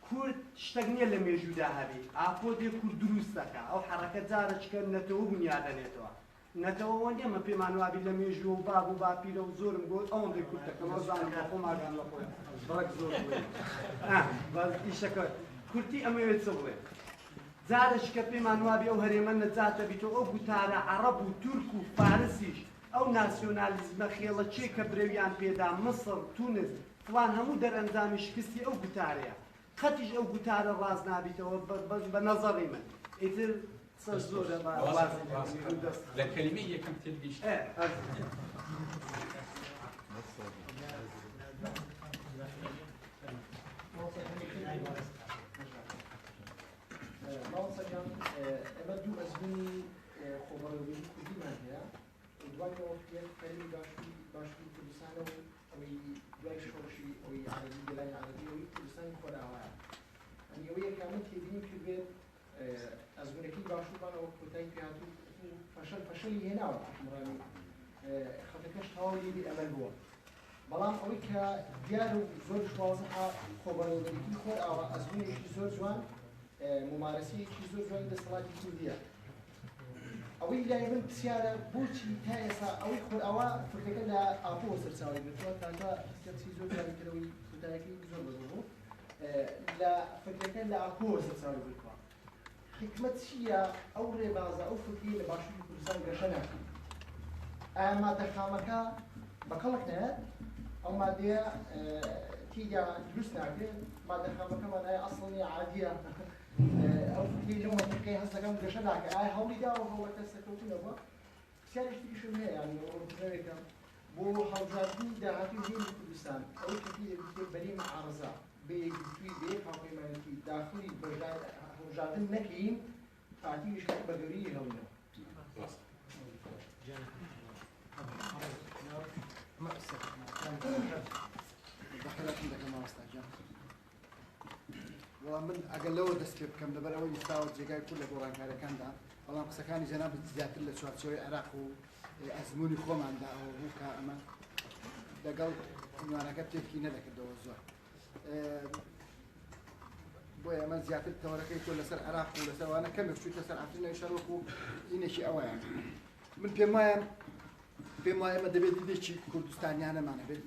کورد شتێک نییە لە مێژوودا هەبی ئاپۆدێ کورد دروست دەکا ئەو حەڕەکە جارەچکە نەتەوە بنیادەنێتەوە نەتەوە نییە پێمان وابی لە مێژووە و باب و باپیرە و زۆرم گۆت ئەوەندەی کورد دەکەم ئەوزانم بە خۆماگان لە خۆیان بەڵک زۆر ئیشەکە کورتی ئەمەوێت چ بڵێ جارش کە پێمان وابی ئەو هەرێمە نەجاتە بیتەوە ئەو گوتارە عەرەب و تورک و فارسیش ئەو ناسیۆنالیزمە خێڵەچێ کە برەویان پێدا مەسڵ تونس فڵان هەموو دەرئەنجامی شکستی ئەو گوتارەیە خەتیش ئەو گوتارە ڕاز نابیتەوە بە نەزەڕی من ئیتر زۆرە لە کەلیمەی یەکەم تێگەیشت باوسەکەم ئەمە دوو ئەزمونی خۆبەڵەوەی کوردیمان هەیە دوایەوە کەلیمی باشووری کوردستانە و ئەوەی دوای شۆڕشی ئەوەی عەرەبی گەلای عەرەبی ئەوەی کوردستانی خۆراوایە ئەنی ئەوەی یەکامە تێبینیم کردبێت ئەزمونەکەی باشوورمانەوە کۆتایی پێهاتوو فەشەلی هێناوە حکومڕانی خەتەکەش تەواو لێبی ئەمەل بووە بەڵام ئەوەی کە دیار و زۆر واضحە خۆبەڵەوەدەریتی خۆراوە ئەزمونێکی زۆر جوان ممارسەیەکی زۆر جوان دەسەڵاتی کوردیە ئەوەی لای من پرسیارە بۆچی تا ئێستا ئەوەی خۆراوە فکرەکە لە ئاپۆ سەرچاوی بێتەوە تاتا کەسی زۆر جوانی کردەوەی کوتایەکەی زۆر بەزۆر بوو لە فکرەکە لە ئاپۆ سەرچاوی بێتەوە حکمت چییە ئەو ڕێبازە ئەو فکری لە باشووری کوردستان گەشە ناکەن ئایا مادە خامەکە بەقەڵک نایەت ئەو مادەیە تیجا دروست ناکرێت مادە خامەکەمان ئایا ئەسڵی عادیە ئەو فکری لەو منطقەی هەست دەکەم گەشە ناکە ئایا هەوڵی داوە هەوڵەکە سەرکەوتوونە بووە پرسیارێکیشم هەیە یعنی ئۆرجینەرێکە بۆ هەڵبژاردننی داهاتوی هێڵی کوردستان ئەوەی کە پێ بەرەی معارەزە بە یەکگرتووی بە یەک هاوپەیمانێتی داخلی هەڵبژاردن نەکەین پارتیش بە گەوری هەڵینەوە وڵام من ئەگەر لەوە دەست پێ بکەم لەبەر ئەوەی ئێستاوە جێگای کورد لە گۆڕانکاریەکاندا بەڵام قسەکانی جەناب زیاتر لە چوارچەوەی عێراق و ئەزموونی خۆماندا ئەوە بوو کە ئەمە لەگەڵ عنوانەکە تێکی نەدەکردەوە زۆر بۆیە ئەمە زیاتر تەوەرەکەی تۆ لەسەر عێراق و لەسەروانە کەمێک چوویتە سەر ئەفرینەوەی شەرق و ئینێکی ئەوەیە من پێم وایە ئێمە دەبێت دیدێکی کوردستانیانەمانە بێت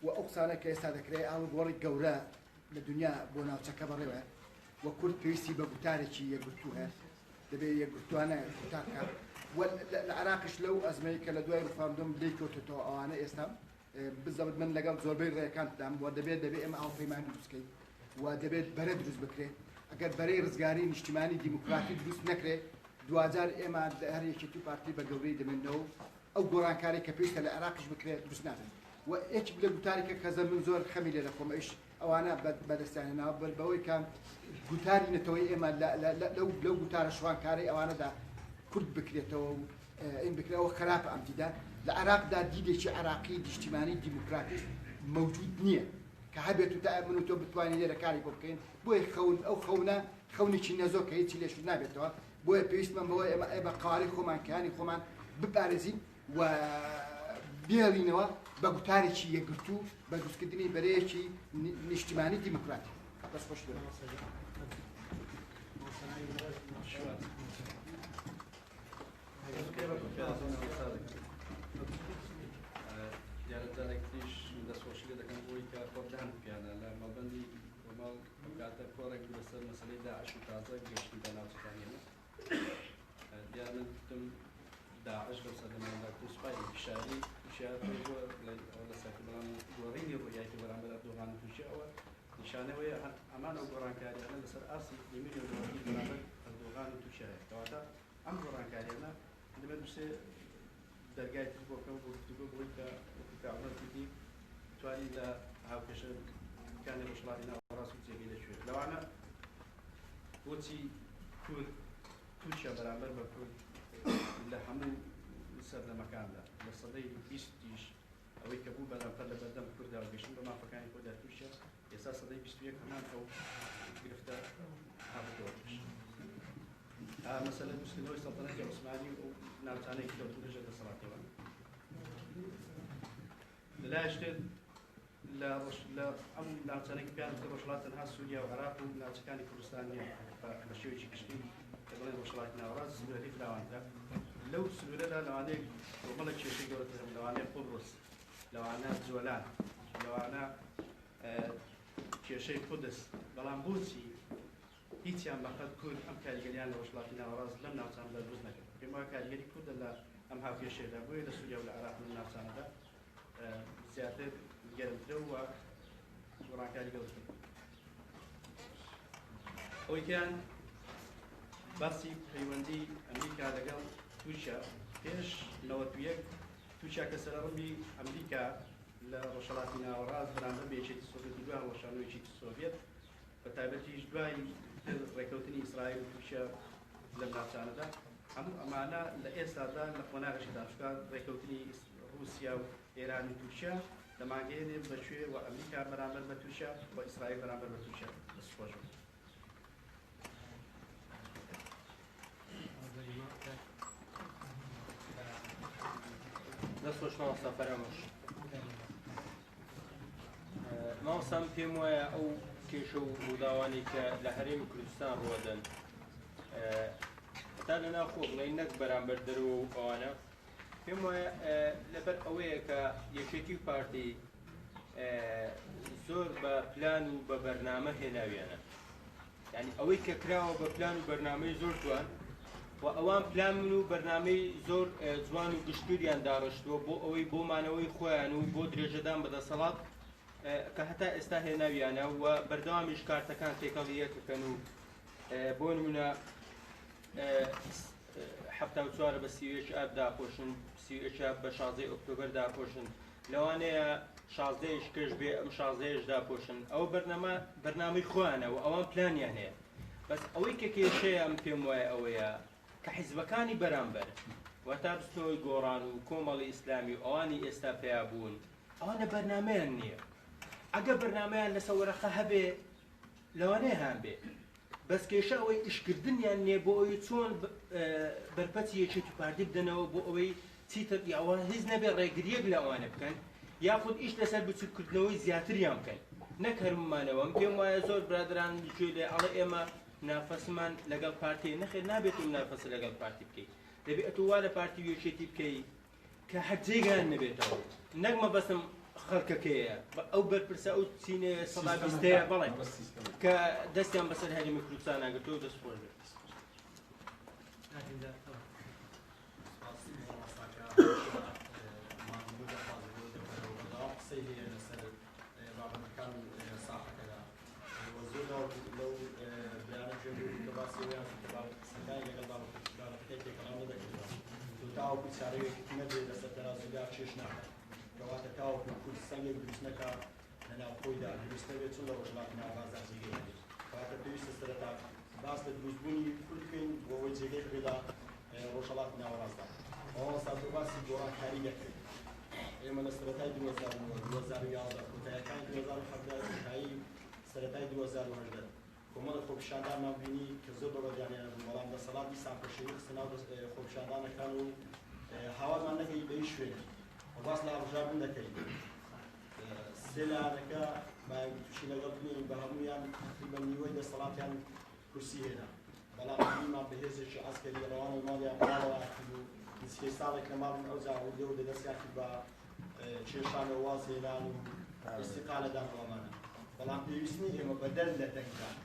و ئەو قسانە کە ئێستا دەکرێت ئاڵ گۆڕی گەورە لە دنیا بۆ ناوچەکە بەڕێوە وە کورد پێویستی بە گوتارێکی یەکگرتوو هەیە دەبێت یەکگرتوانە گوتارکە لە عێراقش لەو ئەزمەی کە لە دوای ڕفاندۆم لێی کەوتێتەوە ئەوانە ئێستا بزەوت من لەگەڵ زۆربەی ڕێیەکانتدام وە دەبێت ئێمە هاوپەیمان دروستکەین و دەبێت بەرە دروست بکرێت ئەگەر بەرەی ڕزگاری نیشتیمانی دیموکراتی دروست نەکرێت دوجار ئێمە هەر یەکێتی پارتی بە گەورەی دەمێنەوە ئەو گۆڕانکاری کە پێویستە لە عێراقش بکرێت دروست نابێت و یەک لە گوتارێکە کەزە من زۆر خەمی لێ دەخۆم ئەوش ئەوانە بەدەستیانێناوە بەوەی کە گوتاری نەتەوەی ئێمە لەو گوتارە شوانکاری ئەوانەدا کورد بکرێتەوە و این بکرێ ئەوە خراپە ئەمتیدا لە عراقدا دیدێکی عراقی دیشتیمانی دیموکراتیک موجود نییە کە هەبێت و تا من و تۆ بتوانین لێرە کاری بۆ بکەین بۆیە ئەو خەونە خەونێکی نەزۆ کە هیچی لێش نابێتەوە بۆیە پێویستمان بەوە ئێمە بە قاواری خۆمان کەیانی خۆمان بپارێزین و بێڵینەوە بە گوتارێکی یەکگرتوو بە دروستکردنی بەرەیەکی نیشتیمانی دیموکراتی بەس خۆش دیارەتارێکیش دەستخۆشی لێ دەکەم بۆی کە خۆدان پیانە لە مەڵبەندی کۆمەڵ کاتە کۆڕێک لەسەر مەسەلەی داعش و تازە گەشتی بە ناوچەکانیەوە دیارەتم داعش بە سەردەماندا سوپای شاری لە ساکی بەڵام گۆڕینی ڕوویاتی بەرامبەر ئەردۆغان و تووشی ئەوە نیشانەوەیە ئەمان ئەو گۆڕانکاریانە لەسەر ئاسی دیمینی وەرگی بەرامبەر ئەردۆغان و تووشیایە کەواتە ئەم گۆڕانکاریانە دەبێت بسێ دەرگای تر بۆکەم بۆ گفتوگۆ بۆی کە کاڵەتی توانین لە هاوکێشەکانی ڕۆژهەڵاتی ناوەڕاست و جێگەی لەکوێ لەوانە بۆچی کورد تووشە بەرامبەر بە کورد لە هەموو سەردەمەکاندا لە سەدەی بیستیش ئەوەی کە بوو بەرامبەر لە بەردەم کووردا و گەشتن بە مافەکانی خۆدا تووشە ئێستا سەدەی 21 هەمان ئەو گرفتە هاتووە تووش مەسەلە دروستکردنەوەی سەڵتەنەتی عوسمانی و ناوچانەی کەوتون لەژێر دەسەڵاتەوە لەلایەن شتێت لە ئەم ناوچانێکی پیان ڕۆژهەڵات تەنها سووریا و عێراق و ناوچەکانی کوردستان نیە بە شێوەیەکی گشتی کە بڵێن ڕۆژهەڵاتی ناوەڕاست سنوورەتی فراواندا لەو سنوورەدا لەوانەیە کۆمەڵێک کێشەی گەورەتر هەبن لەوانەیە قوبڕس لەوانە جۆلان لەوانە کێشەی قودس بەڵام بۆچی هیچیان بەقەت کورد ئەم کاریگەریان لە ڕۆژهەڵاتی ناوەڕاست لەم ناوچانەدا دروست نەکرد پێم وایە کاریگەری کوردە لە ئەم هاوکێشەیەدا بۆیە لە سووریا و لە عێراق لەم ناوچانەدا زیاتر گەرمترە و گۆڕانکاری گەورەتر ئەوەیان باسی پەیوەندی ئەمریکا لەگەڵ تووشە پێش 91 تووشە کە سەرڕمی ئەمریکا لە ڕۆژهەڵاتی ناوەڕاست بەرامبەر بە یەکێتی سۆڤێتی دوای ڕۆژانەوەیەکی سۆڤێت بە تایبەتیش دوای ڕێکەوتنی ئیسرائیل و تووشە لەم ناوچانەدا هەموو ئەمانە لە ئێستادا لە خۆناغەشی دانیشتوان ڕێکەوتنی رووسیا و ئێران و تووشە دەمانگەێنێ بەکوێ و ئەمریکا بەرامبەر بە تووشە و ئیسرائیل بەرامبەر بە تووشە دەستخۆش بوو. دەستخۆش مامۆستا فەرەموش مامۆستام پێم وایە ئەو کێشە و ڕووداوانی کە لە هەرێمی کوردستان ڕۆدەن تا لەناو خۆ بڵێن نەک بەرامبەر دەرەوە و ئەوانە پێم وایە لەبەر ئەوەیە کە یەکێتی و پارتی زۆر بە پلان و بە بەرنامە هێناویانە یعنی ئەوەی کە کراوە بە پلان و بەرنامەی زۆر جوان و ئەوان پلان و بەرنامەی زۆر جوان و گشتوریان داڕشتووە بۆ ئەوەی بۆمانەوەی خۆیان و بۆ درێژەدان بەدەسەڵات کە هەتا ئێستا هێناویانە و بەردەوامیش کارتەکان تێکەڵی یەکەکەن و بۆ نمونە 74 بە سیوێش ئاب داپۆشن سیوێش بە 16 ئۆکتۆبەر داپۆشن لەوانەیە 16 کەش بێ ئەم 16 داپۆشن ئەو بەرنامەی خۆیانە و ئەوان پلانیان هەیە بەس ئەوەی کە کێشەیە ئەم پێم وایە ئەوەیە کە حیزبەکانی بەرامبەر وەتا بستنەوەی گۆڕان و کۆمەڵی ئیسلامی و ئەوانی ئێستا پێیا بوون ئەوانە بەرنامەیان نییە ئەگە بەرنامەیان لەسەر وەرەقە هەبێ لەوانەیە هەم بێ بەس کێشە ئەوەی ئیشکردنیان نییە بۆ ئەوەی چۆن بەرپەتی یەکێتی و پارتی بدەنەوە بۆ ئەوەی چیتر ئەوان هیچ نەبێ ڕێگریەک لە ئەوانە بکەن یاخود ئیش لەسەر بچووکردنەوەی زیاتریان بکەن نەک هەرممانەوە پێم وایە زۆر برادران گوێ لێ ئەڵێ ئێمە نافەسمان لەگەڵ پارتی نەخێر نابێت و نافەس لەگەڵ پارتی بکەیت دەبێت وا لە پارتی یەکێتی بکەیت کە هەرجێگان نەبێتەوە نەک مەبەستم خەڵکەکەیە ئەو بەرپرسە ئەو چینێ سەدا بیستەیە بەڵێ کە دەستیان بەسەر هەرێمی کوردستان ناگرێتەوە دەستخۆش بێت تاوەکو چارەیەکی نەبێت لەسەر تەرازودا چێژ ناکات کەواتە تاوەکو کوردستان یەک دروست نەکات لەناو خۆیدا دروستە بێت چۆن لە ڕۆژهەڵاتی ناوەڕاستدا جێگەی هەبێت کەواتە پێویستە سەرەتا باس لە دروستبوونی کورد بکەین بۆ ئەوەی جێگەی بێدا ڕۆژهەڵاتی ناوەڕاستدا ئەوە سادۆ باسی گۆڕانکاری دەکرێت ئێمە لە سەرەتای 2011 کۆتاییەکانی 2017 کۆتایی سەرەتای 2018 کۆمەڵە خۆپیشاندانمان بینی کە زۆر بەڕێوەبردیانیان بوو بەڵام دەسەڵات دیسان پێشەوی خستە ناو خۆپیشاندانەکان و هاوارمان نەکەی بەی شوێنی باس لە ئابژار بوون دەکەین سێ لایەنەکە تووشی لەگەڵ بنین بە هەموویان تقریبەن نیوەی دەسەڵاتیان کورسی هێنا بەڵام بینیمان بەهێزێکی عەسکەری ڕەوانەوەی ماڵیان ماڵەوە کرد و نزیکەی ساڵێک لە ماڵ ئەوجا ئەوردە و دەدەستیان کرد بە کێشانە واز هێنان و ئیستیقالەدان ئەوەمانە بەڵام پێویست نیە ئێمە بەدەل لە دەنگدان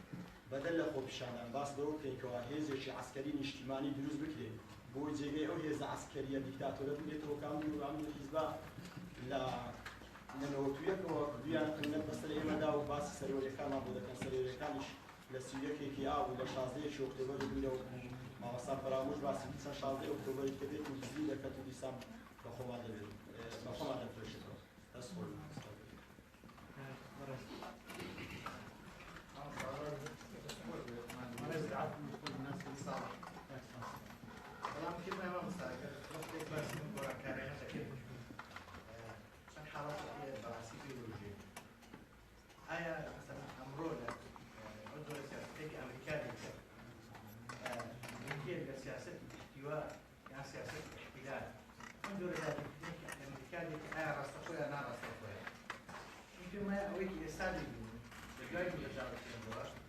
بەدەل لە خۆپیشاندان باس لەوە بکەینکەوە هێزێکی عەسکەری نیشتیمانی دروست بکرێت بۆ جێگەی ئەو هێزە عەسکەریە دیکتاتۆرە بێتەوە کامی و ئەم حیزبە لە نەوەتویەکەوە دویان قنەت بەسەر ئێمەدا و باسی سەرۆریەکانمان بۆ دەکەن سەرۆریەکانیش لە سیویەکێکی ئاو و لە 16 ئۆکتۆبەر بووینە و مامەستا فەرامۆش باسی دیسان 16 ئۆکتۆبەری کە دێت و بزی دەکەت و دیسان بە خۆمان دەبێت بە خۆمان دەفرێشێتەوە دەست خۆی بەڵام پێم وایە مامۆستا وەختێک باسی گۆڕانکاریانە دەکەین چەند حاڵەتی هەیە بەڕاستی بیولۆژیە ئایا مەسەڵەن ئەمڕۆ لە ئەو جۆرە سیاسەتێکی ئەمریکا دیکە یەکێک لە سیاسەتی پشتیوە یان سیاسەتی احتیلال ئەم جۆرە دادگیرکردنێکی ئەمریکا دیکە ئایا ڕاستەخۆیە یان ناڕاستەخۆیە من پێم وایە ئەوەیەکی ئێستا دەبینین لە دوای 2014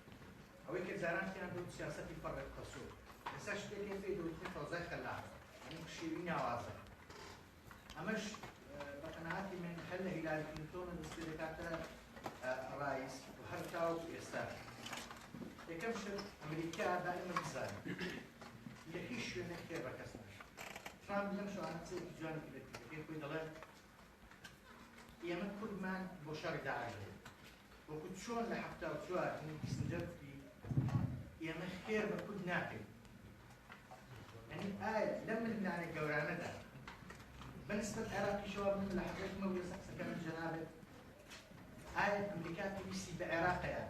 ئەوەی کە جاران پێیان دەوت سیاسەتی فەڕێک قەسوور ئێستا شتێکی پێی دەوتنی فەوزای خەلاق ئەم شێوی ناوازە ئەمەش بە قەنەعاتی من هەر لە هیلاری کلینتۆن دەستی دەکاتە ڕایس و هەر تاوەکو ئێستا یەکەم شت ئەمریکا دائیمەن بزانێت لە هیچ شوێنێک خێر بە کەس نەشێت ترامپ لەم شەوانە قسەیەکی جوانی پێ خۆی دەڵێت ئێمە کوردمان بۆ شەڕی داعش دێت وەکو چۆن لە 74 کیسنجەر ئێمە خێر بە کورد ناکەین یعنی ئایا لەم ململانە گەورانەدا بەنسبەت عێراقیشەوە من لە حەقیقەتمە وێ سەکەم جەنابێت ئایا ئەمریکا پێویستی بە عێراقیان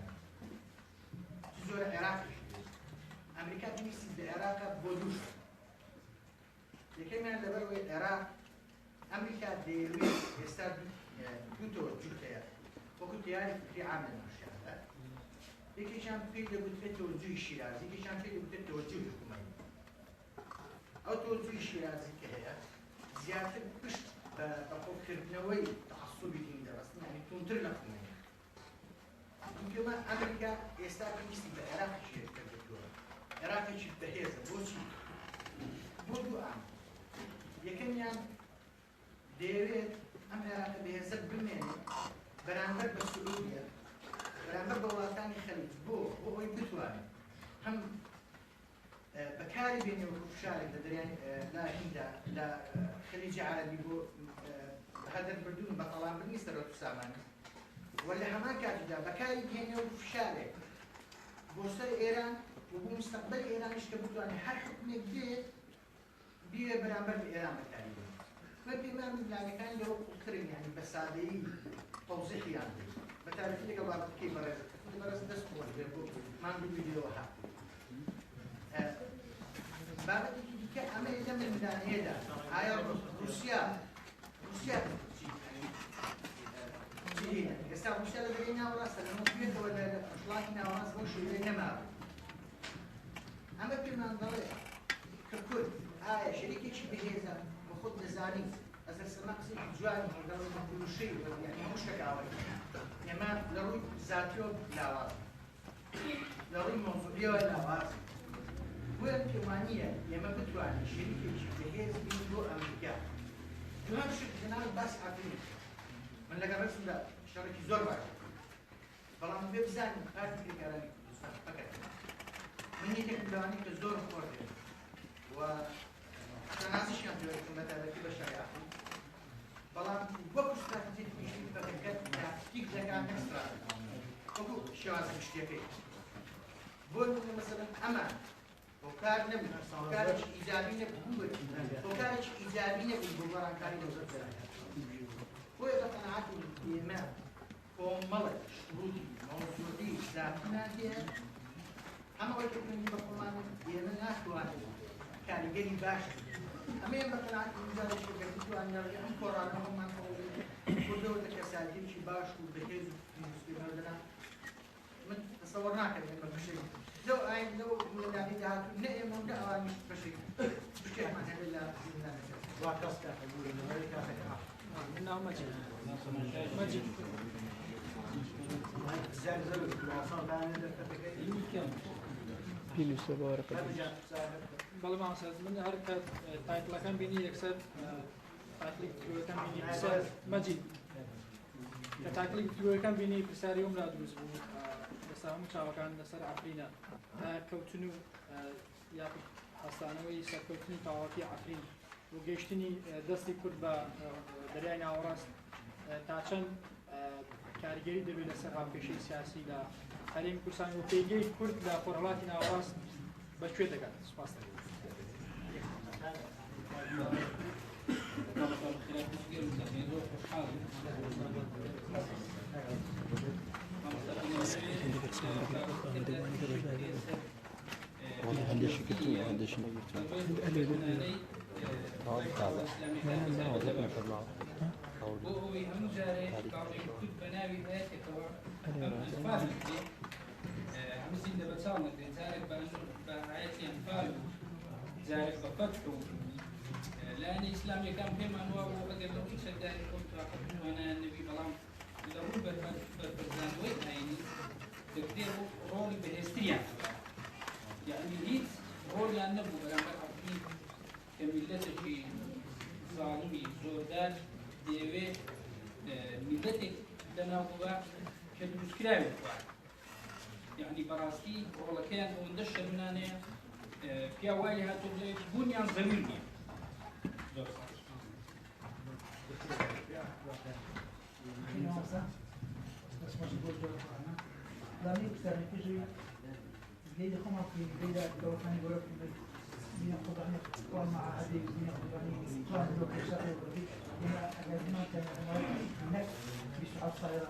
زۆرە عێراقیش ئەمریکا پێویستی بە عێراقە بۆ دووش یەکەمیان لەبەرەوەی عێراق ئەمریکا دەیەوێت ئێستا دوو تەوەجوه هەیە وەکو تیاری فکری عام لە ناوچەکاندا یەکێکیان پێی دەگوترێت تەوەجوهی شیرازی یەکێکیان پێی دەگوترێت تەوەجوهی حکومەتی ئەو تەوەجوهی شیرازی کە هەیە زیاتر پشت بە خۆکردنەوەی تەعەسسوبی دینی دەبەستن یعنی تونتر لە حکومەتی پێمان ئەمریکا ئێستا پێویستی بە عێراقیشی کردووە عێراقێکی بەهێزە بۆچی بۆ دوو ئام یەکەمیان دەیەوێت ئەم عێراقە بەهێزە بمێنێت بەرامبەر بە سعودیە بەرامبەر بە وڵاتانی خەلیج بۆ ئەوەی بتوانێت هەم بەکاری بێنێ وەکو فشارێک لە دەریان لا هیندا لە خەلیجی عەرەبی بۆ هەدەف بردوون بە تەڵانبردنی سەرۆک و سامانە و لە هەمان کاتیدا بەکاری بێنێ وەکو فشارێک بۆ سەر ئێران و بۆ مستەقبەلی ئێرانیش کە بتوانێت هەر حکومێک بێت بیوێ بەرامبەر بە ئێران بەکاری بێت من پێمان ملانەکانی لەوە قوڵترن یعنی بە سادەیی تەوزیحیان بێت بە تاریخی لەگەڵ بابەتەکەی بەڕێز دەست خۆش بێت بۆ مانگی ویدیۆ هات بابەتێکی دیکە ئەمە لەم ملانەیەدا ئایا رووسیا ئێستا رووسیا لە دەرەی ناوەڕاستە لەمە بێتەوە لە وڵاتی ناوەڕاست بۆ شوێنەی نەمابوو ئەمە پێمان دەڵێت کە کورد ئایا شەریکێکی بەهێزە بە خۆت دەزانیت ئەسەر سەما قسێکی جوانی هەڵدەڵێت بە فروشەی یعنی هەموو شتێک ئاوەی ئێمە لە ڕووی زاتیۆ لاواز لە ڕووی مۆزوعیەوە لاواز بۆیە پێوانییە ئێمە بتوانین شەریکێکی بەهێز بین بۆ ئەمریکا دوام شت جەناب باسی عەقیلی من لەگەڵ ڕێسمدا شەڕێکی زۆر باشە بەڵام بێ بزانین پارتی کرێکارانی کوردستان فەقەت من یەکێک لەوانەی کە زۆر خۆر دێن و شەناسیشیان پێ دەکەم بەتایبەتی بە شەڕی عەقیلی بەڵام وەکو استراتیجیەکی گشتی فەقەت تاکتیک دەکات نەک استراتیجی وەکو شێوازی شتێکەکەی بۆ نمونە مەسەڵەن ئەمان وكار نبي وكارش إيجابي نبي وكارش إيجابي نبي بمران كاري نوزر هو يبقى قناعات الإيمان وملك شروطي موضوعي ذاتنا دي أما وجدت من يبقى قمان إيمان ناس واحد کاریگەری باش ئەمە ئێمە قەناعەت گوزارش کردی توانیان ئەم کۆڕانەوەمان کردەوە کەسایەتێکی باش و بەهێز و مسلمانەکان من تصور ناکەم ئێمە بەشێک لەو ئاین لەو وڵاتانی داهاتوو نە ئێمە و نە ئەوانیش بەشێک شتێکمان هەبێت لە زیندانەکە وا کەس کاتەبووی کاتەکە ناو مەجید مەجید زیاد زەرد واسەڵدانێ دەکەتەکەی بەڵام مامۆستا من هەر کات تایتڵەکان بینی یەکسەر تایتڵی کتێبەکان بینی پرسیار مەجید کە تایتڵی کتێبەکان بینی پرسیاری ئەوم لا دروست بوو ئێستا هەموو چاوەکان لەسەر عەفرینە تا کەوتن و یاخود هەستانەوەی سەرکەوتنی تەواوەتی عەفرین و گەیشتنی دەستی کورد بە دەریای ناوەڕاست تا چەند کاریگەری دەبێت لەسەر هاوکێشەی سیاسی لە هەرێمی کوردستان و پێگەی کورد لە خۆرهەڵاتی ناوەڕاست بەکوێ دەگات سوپاس زارك بفتحه لأن الإسلام كان كما هو وقدر لو يشد ذلك كنت أخذه أنا النبي بلام لو بالبرزان وين يعني تقدر رول بهستريا يعني هيت رول يعني نبو بلام بالحقيقة كملته شيء ظالمي زوردار ديوي ملتك لنا هو شد مشكلة يعني براستي والله كان وندشر من أنا في أولي هاتو بنيان زميلي لاني بسرعة كذي ليه خما في ليه لو كان يقول من القضاء قام مع هذه من القضاء قام لو كشاف وردي هنا أجمع كان هناك بيشعر صاير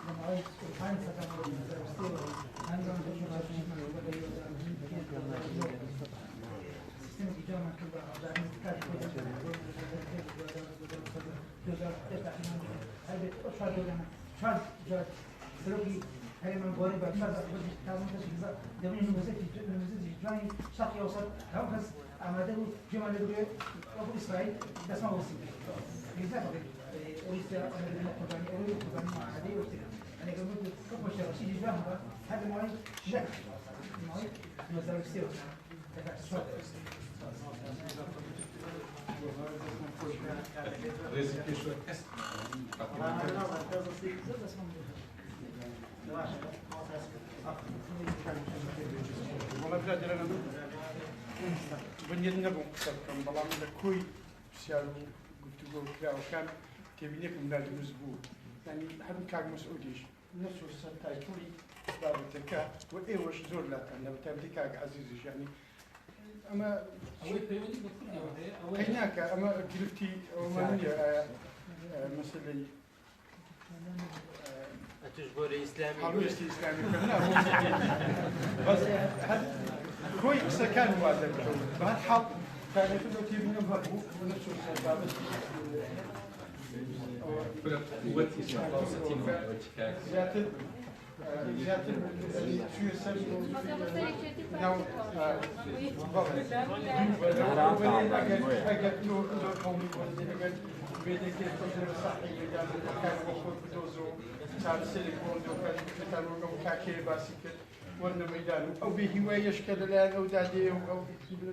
لما رأيت كان سكان وستير عندهم بشرة من وبدأ سيستم الجامعة كبر على كذا هذا أشهد لنا شهد جاد سلوكي هاي من بوري بعد ما زاد كانوا كذا دمين المزيد جاني شاقي وصل هم بس عمده جمال الدنيا أبو إسرائيل بس ما وصل إذا فقط أريد أن أقول مع هذه وكذا أنا قلت كم شيء رشيد جاهنا هذا معي لا معي مثلا يصير والله بلاد لنا بنيت نبو كم بلام لكوي سيالو قلت له كلا وكان تبينك من هذا الأسبوع يعني حد كان مسؤوليش نفسه السنتاي كوري باب التكا وإيوش زور لا أنا بتبدي كاك عزيز يعني أما هناك أما قلتي أمانية مسألة تجبر إسلامي حروس إسلامي بس كوي سكان هذا بهالحظ كان يقولوا كيف نبغى ونشوف السبب قوتي شخصيتين وجهك زيادة شو يسمى نوع أجد لو قومي وزير بيدك تجرب صحي يعني كان وقود بدوزو صار سيليكون كان وقوم كاكي باسكت ورنا ميدان أو بهواية يشكل الآن أو دادي أو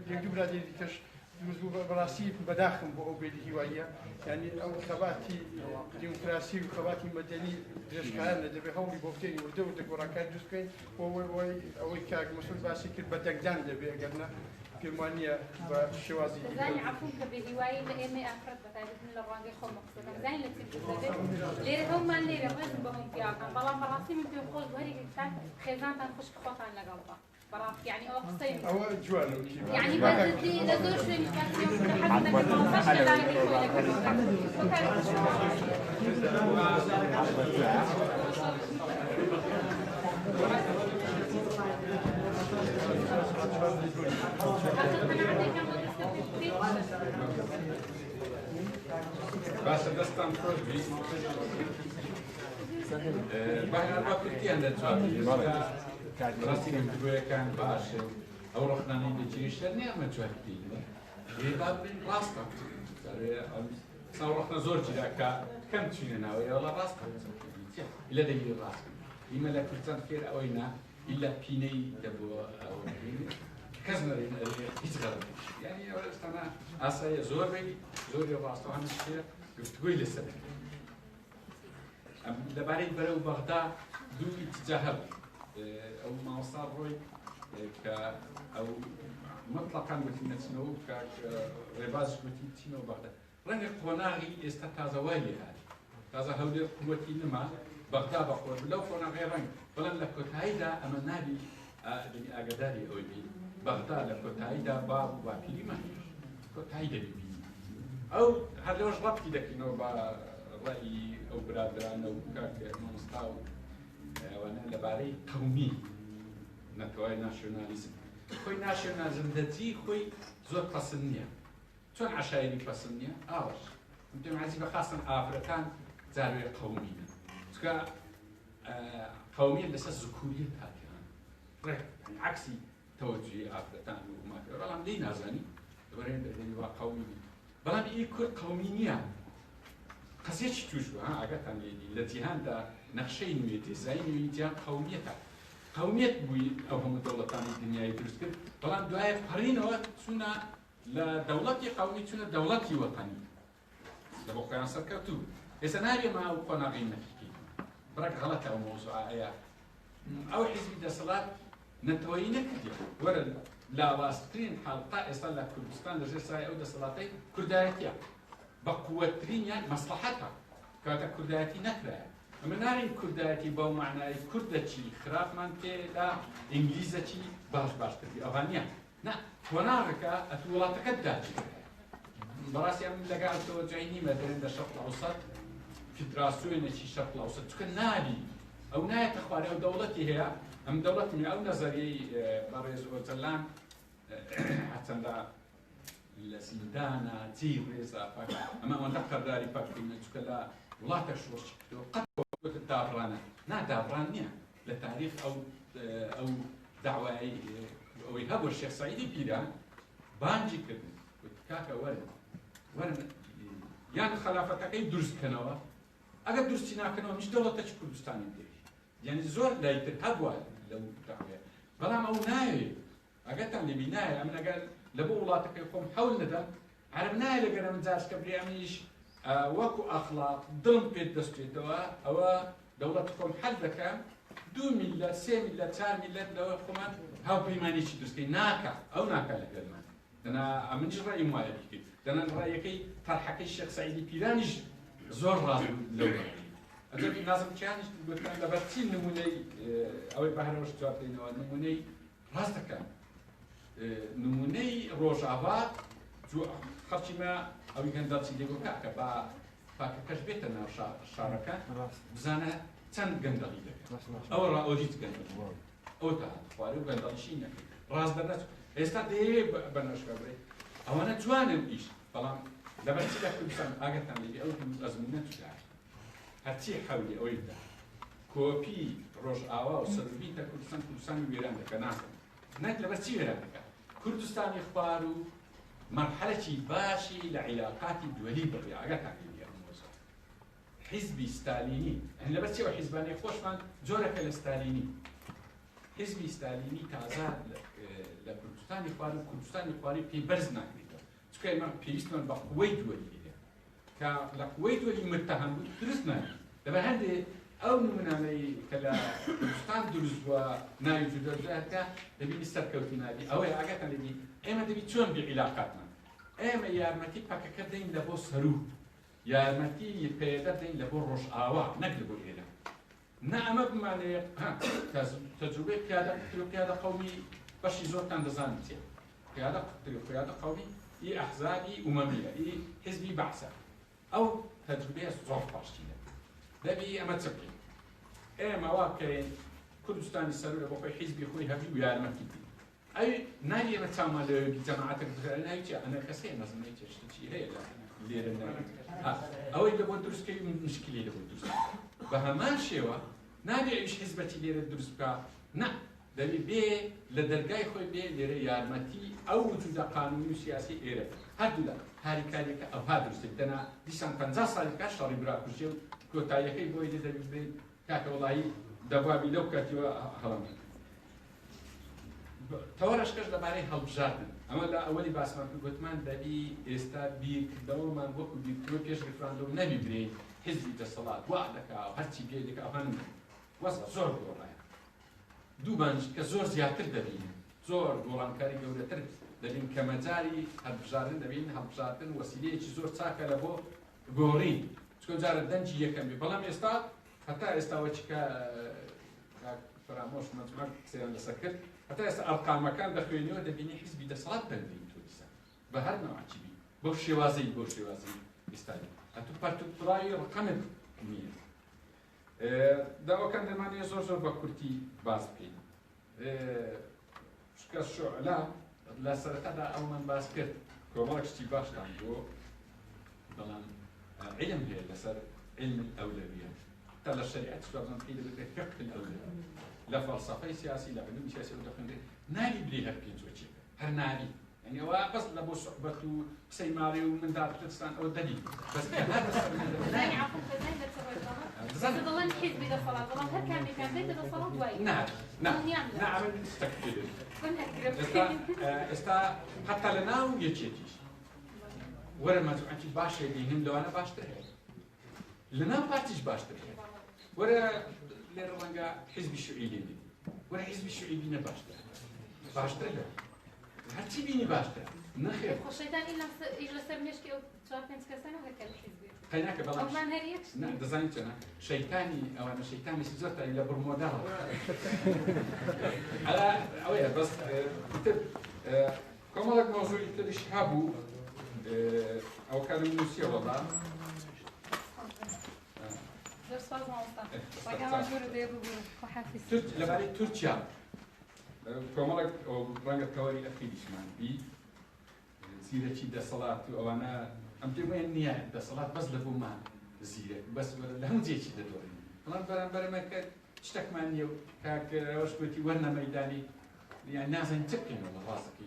يجيب رادي كش يوزو براسي بداخل بو بالهواية يعني أو خباتي ديمقراطي وخباتي مدني درشكان ندبي هولي بوفتين ودو دكوراكان جزكين أو كاك مسؤول باسكت بدقدان دبي أجدنا كمانيا بشوازي زين عفوا كبهواية لإمي أفرد بتعرف من الرانجي خم مقصود زين لتبي ليه هم من ليه رمز بهم فيها كان بلا براسي من في خوش بهري كان خزان تنخش خطان لقلبه براس يعني أو خصين أو جوانو يعني بس دي لزوج في مكان يوم حد ما توصلش لدرجة كويسة باشە دەستان خۆش بی بەهنار وەکوتیان دەجوابی ڕاستی گفتگویەکان باشە ئەو ڕۆخنانەی دەگیریشتە نییە ئەمە جوابی ێبا بڵین ڕاستە ساو ڕۆخنە زۆر جیراکە کەم چینە ناوەیە وەڵا ڕاستە لە دەگیری ڕاستە ئیمە لە کوردستان فێر ئەوەی نا ئیلا پینەی دەبووە کەس نەڕێن هیچ غەڵەت یعنی ئەوە ئێستانە ئاساییە زۆر بێ زۆری ڕاستەوانە شتێ گفتگوی لەسەر لەبارەی بەرەو بەغدا دوو ئیتجاه هەبوو ئەو مامۆستا ڕۆی کە ئەو مطلقاً گوتی نەچنەوە کە ڕێباز گوتی چینەوە بەغدا ڕەنگە قۆناغی ئێستا تازە وای لێ هات تازە هەولێر قووەتی نما بەغدا بەخۆر لەو قۆناغی ڕەنگ بەڵام لە کۆتاییدا ئەمە نابی ئاگاداری ئەوەی بین بەغدا لە کۆتاییدا باب و باپیریمان کۆتایی دەبینی ئەو هەر لەوەش ڕەبتی دەکەینەوە بە ڕەئی ئەو برادرانە و کاکە مامۆستا و ئەوانە لەبارەی قەومی نەتەوای ناشۆنالیزم خۆی ناشۆنالیزم دەجی خۆی زۆر پەسەند نییە چۆن عەشایری پەسەند نییە ئاوەش پێم عەجیبە خاستن ئافرەتان جاروێ قەومینە چکە قەومیە لەسەر زکوریت هاتیان ڕێک عەکسی تەوەجوی ئافرەتان و وماتێ بەڵام لێی نازانی دەبەرێن دەدەنی وا قەومی بەڵام ئی کورد قەومی نییە قەزیەکی توش بوو ئاگاتان لێنی لە جیهاندا نەخشەی نوێ دیزای نوێی جیهان قەومیەتە قەومیەت بووی ئەو هەموو دەوڵەتانی دنیای دروست کرد بەڵام دوایە پەڕینەوە چوونە لە دەوڵەتی قەومی چوونە دەوڵەتی وەتانی لە بۆ خۆیان سەرکەوتوو ئێستا نابێ ما ئەو قۆناغی نەفیکەین بڕێک غەڵەتە ئەو مەوزوعەیە ئەو حیزبی دەسەڵات نەتەوەیی نەکردی وەرە لاواستترین حاڵقا ئێستا لە کوردستان لەژێر سای ئەو دەسەڵاتەی کوردایەتیە بە قووەترین یان مەسلحەتە کاتە کوردایەتی نەکرایە ئەمە نارین کوردایەتی بەو معنای کوردەچی خراپمان تێدا ئینگلیزەکی باشتری ئەوانیە نا قۆناغەکە ئەتو وڵاتەکەت داچی بەڕاستی ئەم لەگەڵ تەوەجوهی نیمە دەرێن لە شەرق ئەوسەط فیدراسیۆنێکی شەرق ئەوسەط چونکە نابی ئەو نایەتە خوارێ ئەو دەوڵەتی هەیە ئەم دەوڵەتی ئەو نەزەریەی بەڕێز ئۆجەلان هەچەندە لە سیندانە جێی ڕێزە ئەمە ئەوەندە قەرداری پاکردنە چونکە لە وڵاتە شۆڕشی کردەوە قەت دابڕانە نادابڕان نییە لە تاریخ ئەو داوای ئەوەی هەبوو شێخ سەعیدی پیران بانجی کردن کاکە وەرن یان خەلافەتەکەی دروستکەنەوە ئەگەر درستی ناکەنەوە هیچ دەوڵەتێکی کوردستانی دێ یعنی زۆر لایتر هەبووە لەو داوایە بەڵام ئەو نایێ ئەگەرتان لێبی نایە ئەم لەگەر لە بۆ وڵاتەکەی خۆم حەول نەدەم عەرب نایە لەگەرە من جارسکە بڕێ ئەمیش وەکو ئەخلاق دڵم پێت دەستێتەوە ئەوە دەوڵەت خۆم حەل دەکەم 2 میلەت 3 میلەت 4 میلەت لەوە خۆمان هاوپەیمانێکی دروستکەی ناکە ئەو ناکە لەگەرمان دەنا ئەمنیش ڕێیم وایە بیکرد دەنا ڕێیەکەی تەرحەکەی شێخ سەعیدی پیرانیش زۆر ڕاست لەو ئەجل نازم چیانیش گوتان لەبەر چی نمونەی ئەوەی بەهرەوەش جواب دێنەوە نمونەی ڕاست دەکەن نمونەی ڕۆژاوا خەڵکی ما ئەوی گەندەڵی لێگۆکە کە با پاکەکەش بێتە ناو شارەکە بزانە چەند گەندەڵی دەکەن ئەوە ڕائۆژیت گەندەڵ ئەو تا خوارێ و گەندەڵیشی نەکرد ڕاست دەنەچ ئێستا دەیەوێ بەنەشکە بڕێ ئەوانە جوانن ئیش بەڵام لەبەرچی لە کوردستان ئاگەتان لێبێ ئەو ئەزمونە چدا هەرچی حەولی ئەوەی بدا کۆپی ڕۆژئاوا و سەربیتە کوردستانی وێران دەکە ناکەن نەک لەبەر چی وێران دەکە کوردستانی خوار و مرحلەی باشی لە عیلاقاتی دووەلی بڕێ ئاگەتان لێبێ ئەم مۆزوع حیزبی ستالینی لەبەر چیەوە حیزبانی خۆشمان جۆرەکە لە ستالینی حیزبی ستالینی تازە لە کوردستانی خوار و کوردستانی خواری پێی بەرز ناکرێتەوە چونکە ئێمە پێویستمان بە قووەی دووەلی هەیە کە لە قووەی دووەلی متتەهم بوو دروست نابێت لەبەر هەندێک ئەو نمونانەی کە لە کوردستان دروست بووە ناوی جودەجاتە دەبینی سەرکەوتی نابی ئەوەی ئاگاتان لێبی ئێمە دەبی چۆن بێ عیلاقاتمان ئێمە یارمەتی پاکەکە دەین لە بۆ سەروو یارمەتی پێدە دەین لە بۆ ڕۆژئاوا نەک لە بۆ ئێرە نه ئەمە بمانەیە تەجروبەی پیادە قەومی بەشی زۆرتان دەزانن چێ پیادە قەومی ئی ئەحزابی ئومەمیە ئی حیزبی بەعسە ئەو تەجروبەیە زۆر باشترە دەبی ئەمە چ بکەین ئێمە وا بکەین کوردستانی سەروو لە بۆ خۆی حیزبی خۆی هەبی و یارمەتی بدەین ئەوی نایە ئێمە چاومان لەوێ جەماعەتێک بگەڕێن ناوی چی ئەنە کەسەیە نەزمەی چێشتێکی هەیە لە لێرە ئەوەی لە بۆ دروستکەی مشکلی لە بۆ دروست بە هەمان شێوە نابێ ئەویش حیزبەتی لێرە دروست بکە نه دەبێ بێ لە دەرگای خۆی بێ لێرە یارمەتی ئەو وجودە قانونی و سیاسی ئێرە هەردوودا هاریکاریەکە ئەوها دروستێت دەنا دیسان 50 ساڵێکا شەڕی براکوژێ و کۆتاییەکەی بۆی دەبێت بێت کاکە وڵایی دەبوابی لەو کاتیوە هەڵم تەوەڕەشکەش لەبارەی هەڵبژاردن ئەمە لە ئەوەی باسمان کرد گوتمان دەبی ئێستا بیرکردەوەمان وەکو بیرکردەوە پێش ڕفراندۆم نەبیبرێ حیزبی دەسەڵات وا دەکا و هەرچی پێ دەکا ئەوان وەست زۆر گۆڕایە دووبانج کە زۆر زیاتر دەبین زۆر گۆڕانکاری گەورەتر دەبین کە مەجاری هەڵبژاردن دەبین هەڵبژاردن وەسیلەیەکی زۆر چاکە لە بۆ گۆڕین چکە جارە دەنجی یەکەم بێ بەڵام ئێستا هەتا ئێستا چکە فرامۆش مەجموعە قسەیان لەسەر کرد هەتا ئێستا ئەرقامەکان دەخوێنیەوە دەبینی حیزبی دەسەڵات بەندین تۆ دیسا بە هەر نەوەچی بی بۆ شێوازەی ئێستانی هەتوو پەرتوپڕاوی ڕقەمت نییە داواکان دەمانەیە زۆر زۆر بە کورتی باز بکەین شکە شوعلا لە سەرەتادا ئەومان باس کرد کۆمەڵێک شتی باشتان بۆ بەڵام علم هەیە لەسەر علم الأولوية تلا الشريعة تشتغل في فقه الأولوية لا فلسفة سياسية لا علوم سياسية ودخل نالي بليها بكين زوجي هر نالي يعني هو بس لبو صحبة سيماري ومن دار تستان أو دليل بس هذا زين عفوا زين بتسوي ضلن حزب إذا صلاة ضلن هل كان كان بيت إذا صلاة وايد نعم نعم تكفير استا حتى لنا ويجيتيش ورا ما تعنتي باش يديهم لو أنا باش ترى لنا بارتيش باش ترى ورا لرلانجا حزب الشيوعي لي ورا حزب الشيوعي بينا باش ترى باش ترى هرتي بيني باش ترى نخير خشيتان إلا يجلس بنشكي أو تشاركين سكسنا هيك الحزب خليناك بلان أو ما نهريكش لا دزاينت أنا شيطاني أو أنا شيطاني سيزرت إلى برمودا على أويا بس كتب كم لك موضوع يتدش هابو أو كان من روسيا والله لبالي تركيا كمالك أو رنجة كواري أخيرش مان بي زيرة شيء دصلات أو أنا أم تقول نية دصلات بس لبو مان زيرة بس لهم زي شيء دوري فلان برا ما كت اشتك مانيو كاك وش قلتي ورنا ميداني يعني ناس نتكلم والله راسك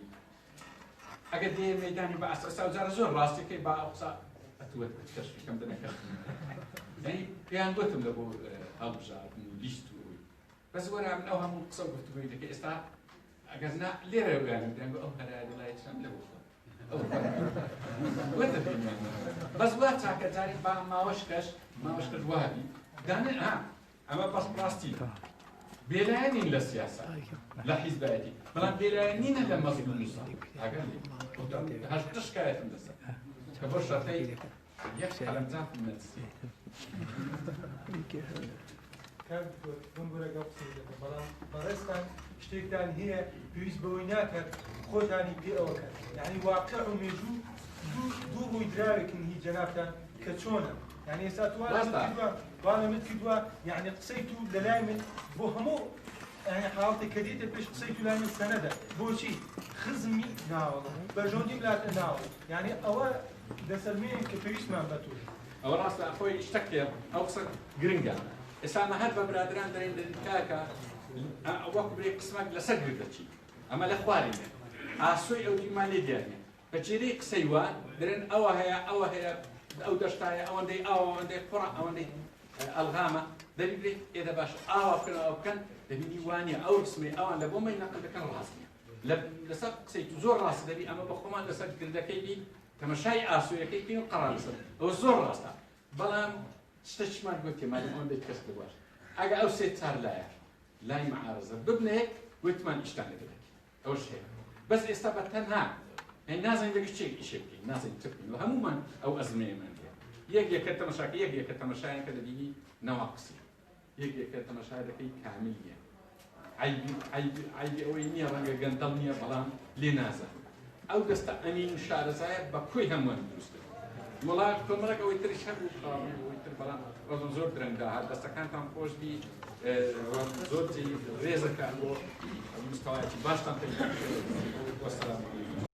أجد ميداني بعث أستوزار زور راسي كي بعث أتوت كشف كم دنا يعني كان قلتم لبو أبجار موديستو بس ورا من أوهم قصة قلت له إذا كإستا أجزنا ليرة يعني بيعمل أو هذا لا يتشام له بس وقت هكذا جاري ما وشكش وهابي دانا أما بس براستي بيلانين للسياسة لا حزباتي بلان بيلانين للمظلوم هكذا هاش تشكاية من السا كبر شرطي يخشى على مزاف من السي كان بنقول لك بلان برستان اشتكتان هي بيز بويناك خوتاني بيئوك يعني واقع وميجو دو ويدراوك إن هي جنابتان كتشونا يعني وانا متكدوا يعني قصيتو للايمن بوهمو يعني حالتي كديته بيش قصيتو لايمن سنده بوشي خزمي ناول برجوندي بلاد ناول يعني اول دسلمين كبيش ما بتوش او راس اخوي اشتكي اوصل جرينجا اسامه هاد برادران درين كاكا وقت بري قسمك لسجل دشي اما الاخواري اسوي او دي مالي ديالي بجري قسيوان درين او هي او دشتاي او عندي قرا او عندي الغامه دبي اذا باش او كان دبي واني او اسمي او انا بوما ينقل كان راسي لسق سيت زور راس دبي اما بخوما لسق دكيبي تمشي اسو يكيبي قرار او زور راس بلام استشمار قلت ما لهم عندي كسب واش اجا او سيت صار لا معارضه ببنك قلت ما اشتغل لك او شيء بس استبتنها الناس عندك شيء الناس تفكر هموما او ازمه من يجي كتر مشاكل يجي كتر مشاكل كذا بيجي نواقصي يجي كتر مشاكل كي كامليه عيب ويني رنجة جندلني بلام لنازا او دست امين شارزاي بكوي هم وندرست والله كل مرة قوي تري شهر ويتر بلام وزن زور درنجا هذا دست كان تام خوش بي زور تي ريزة كان مستوياتي باش تام والسلام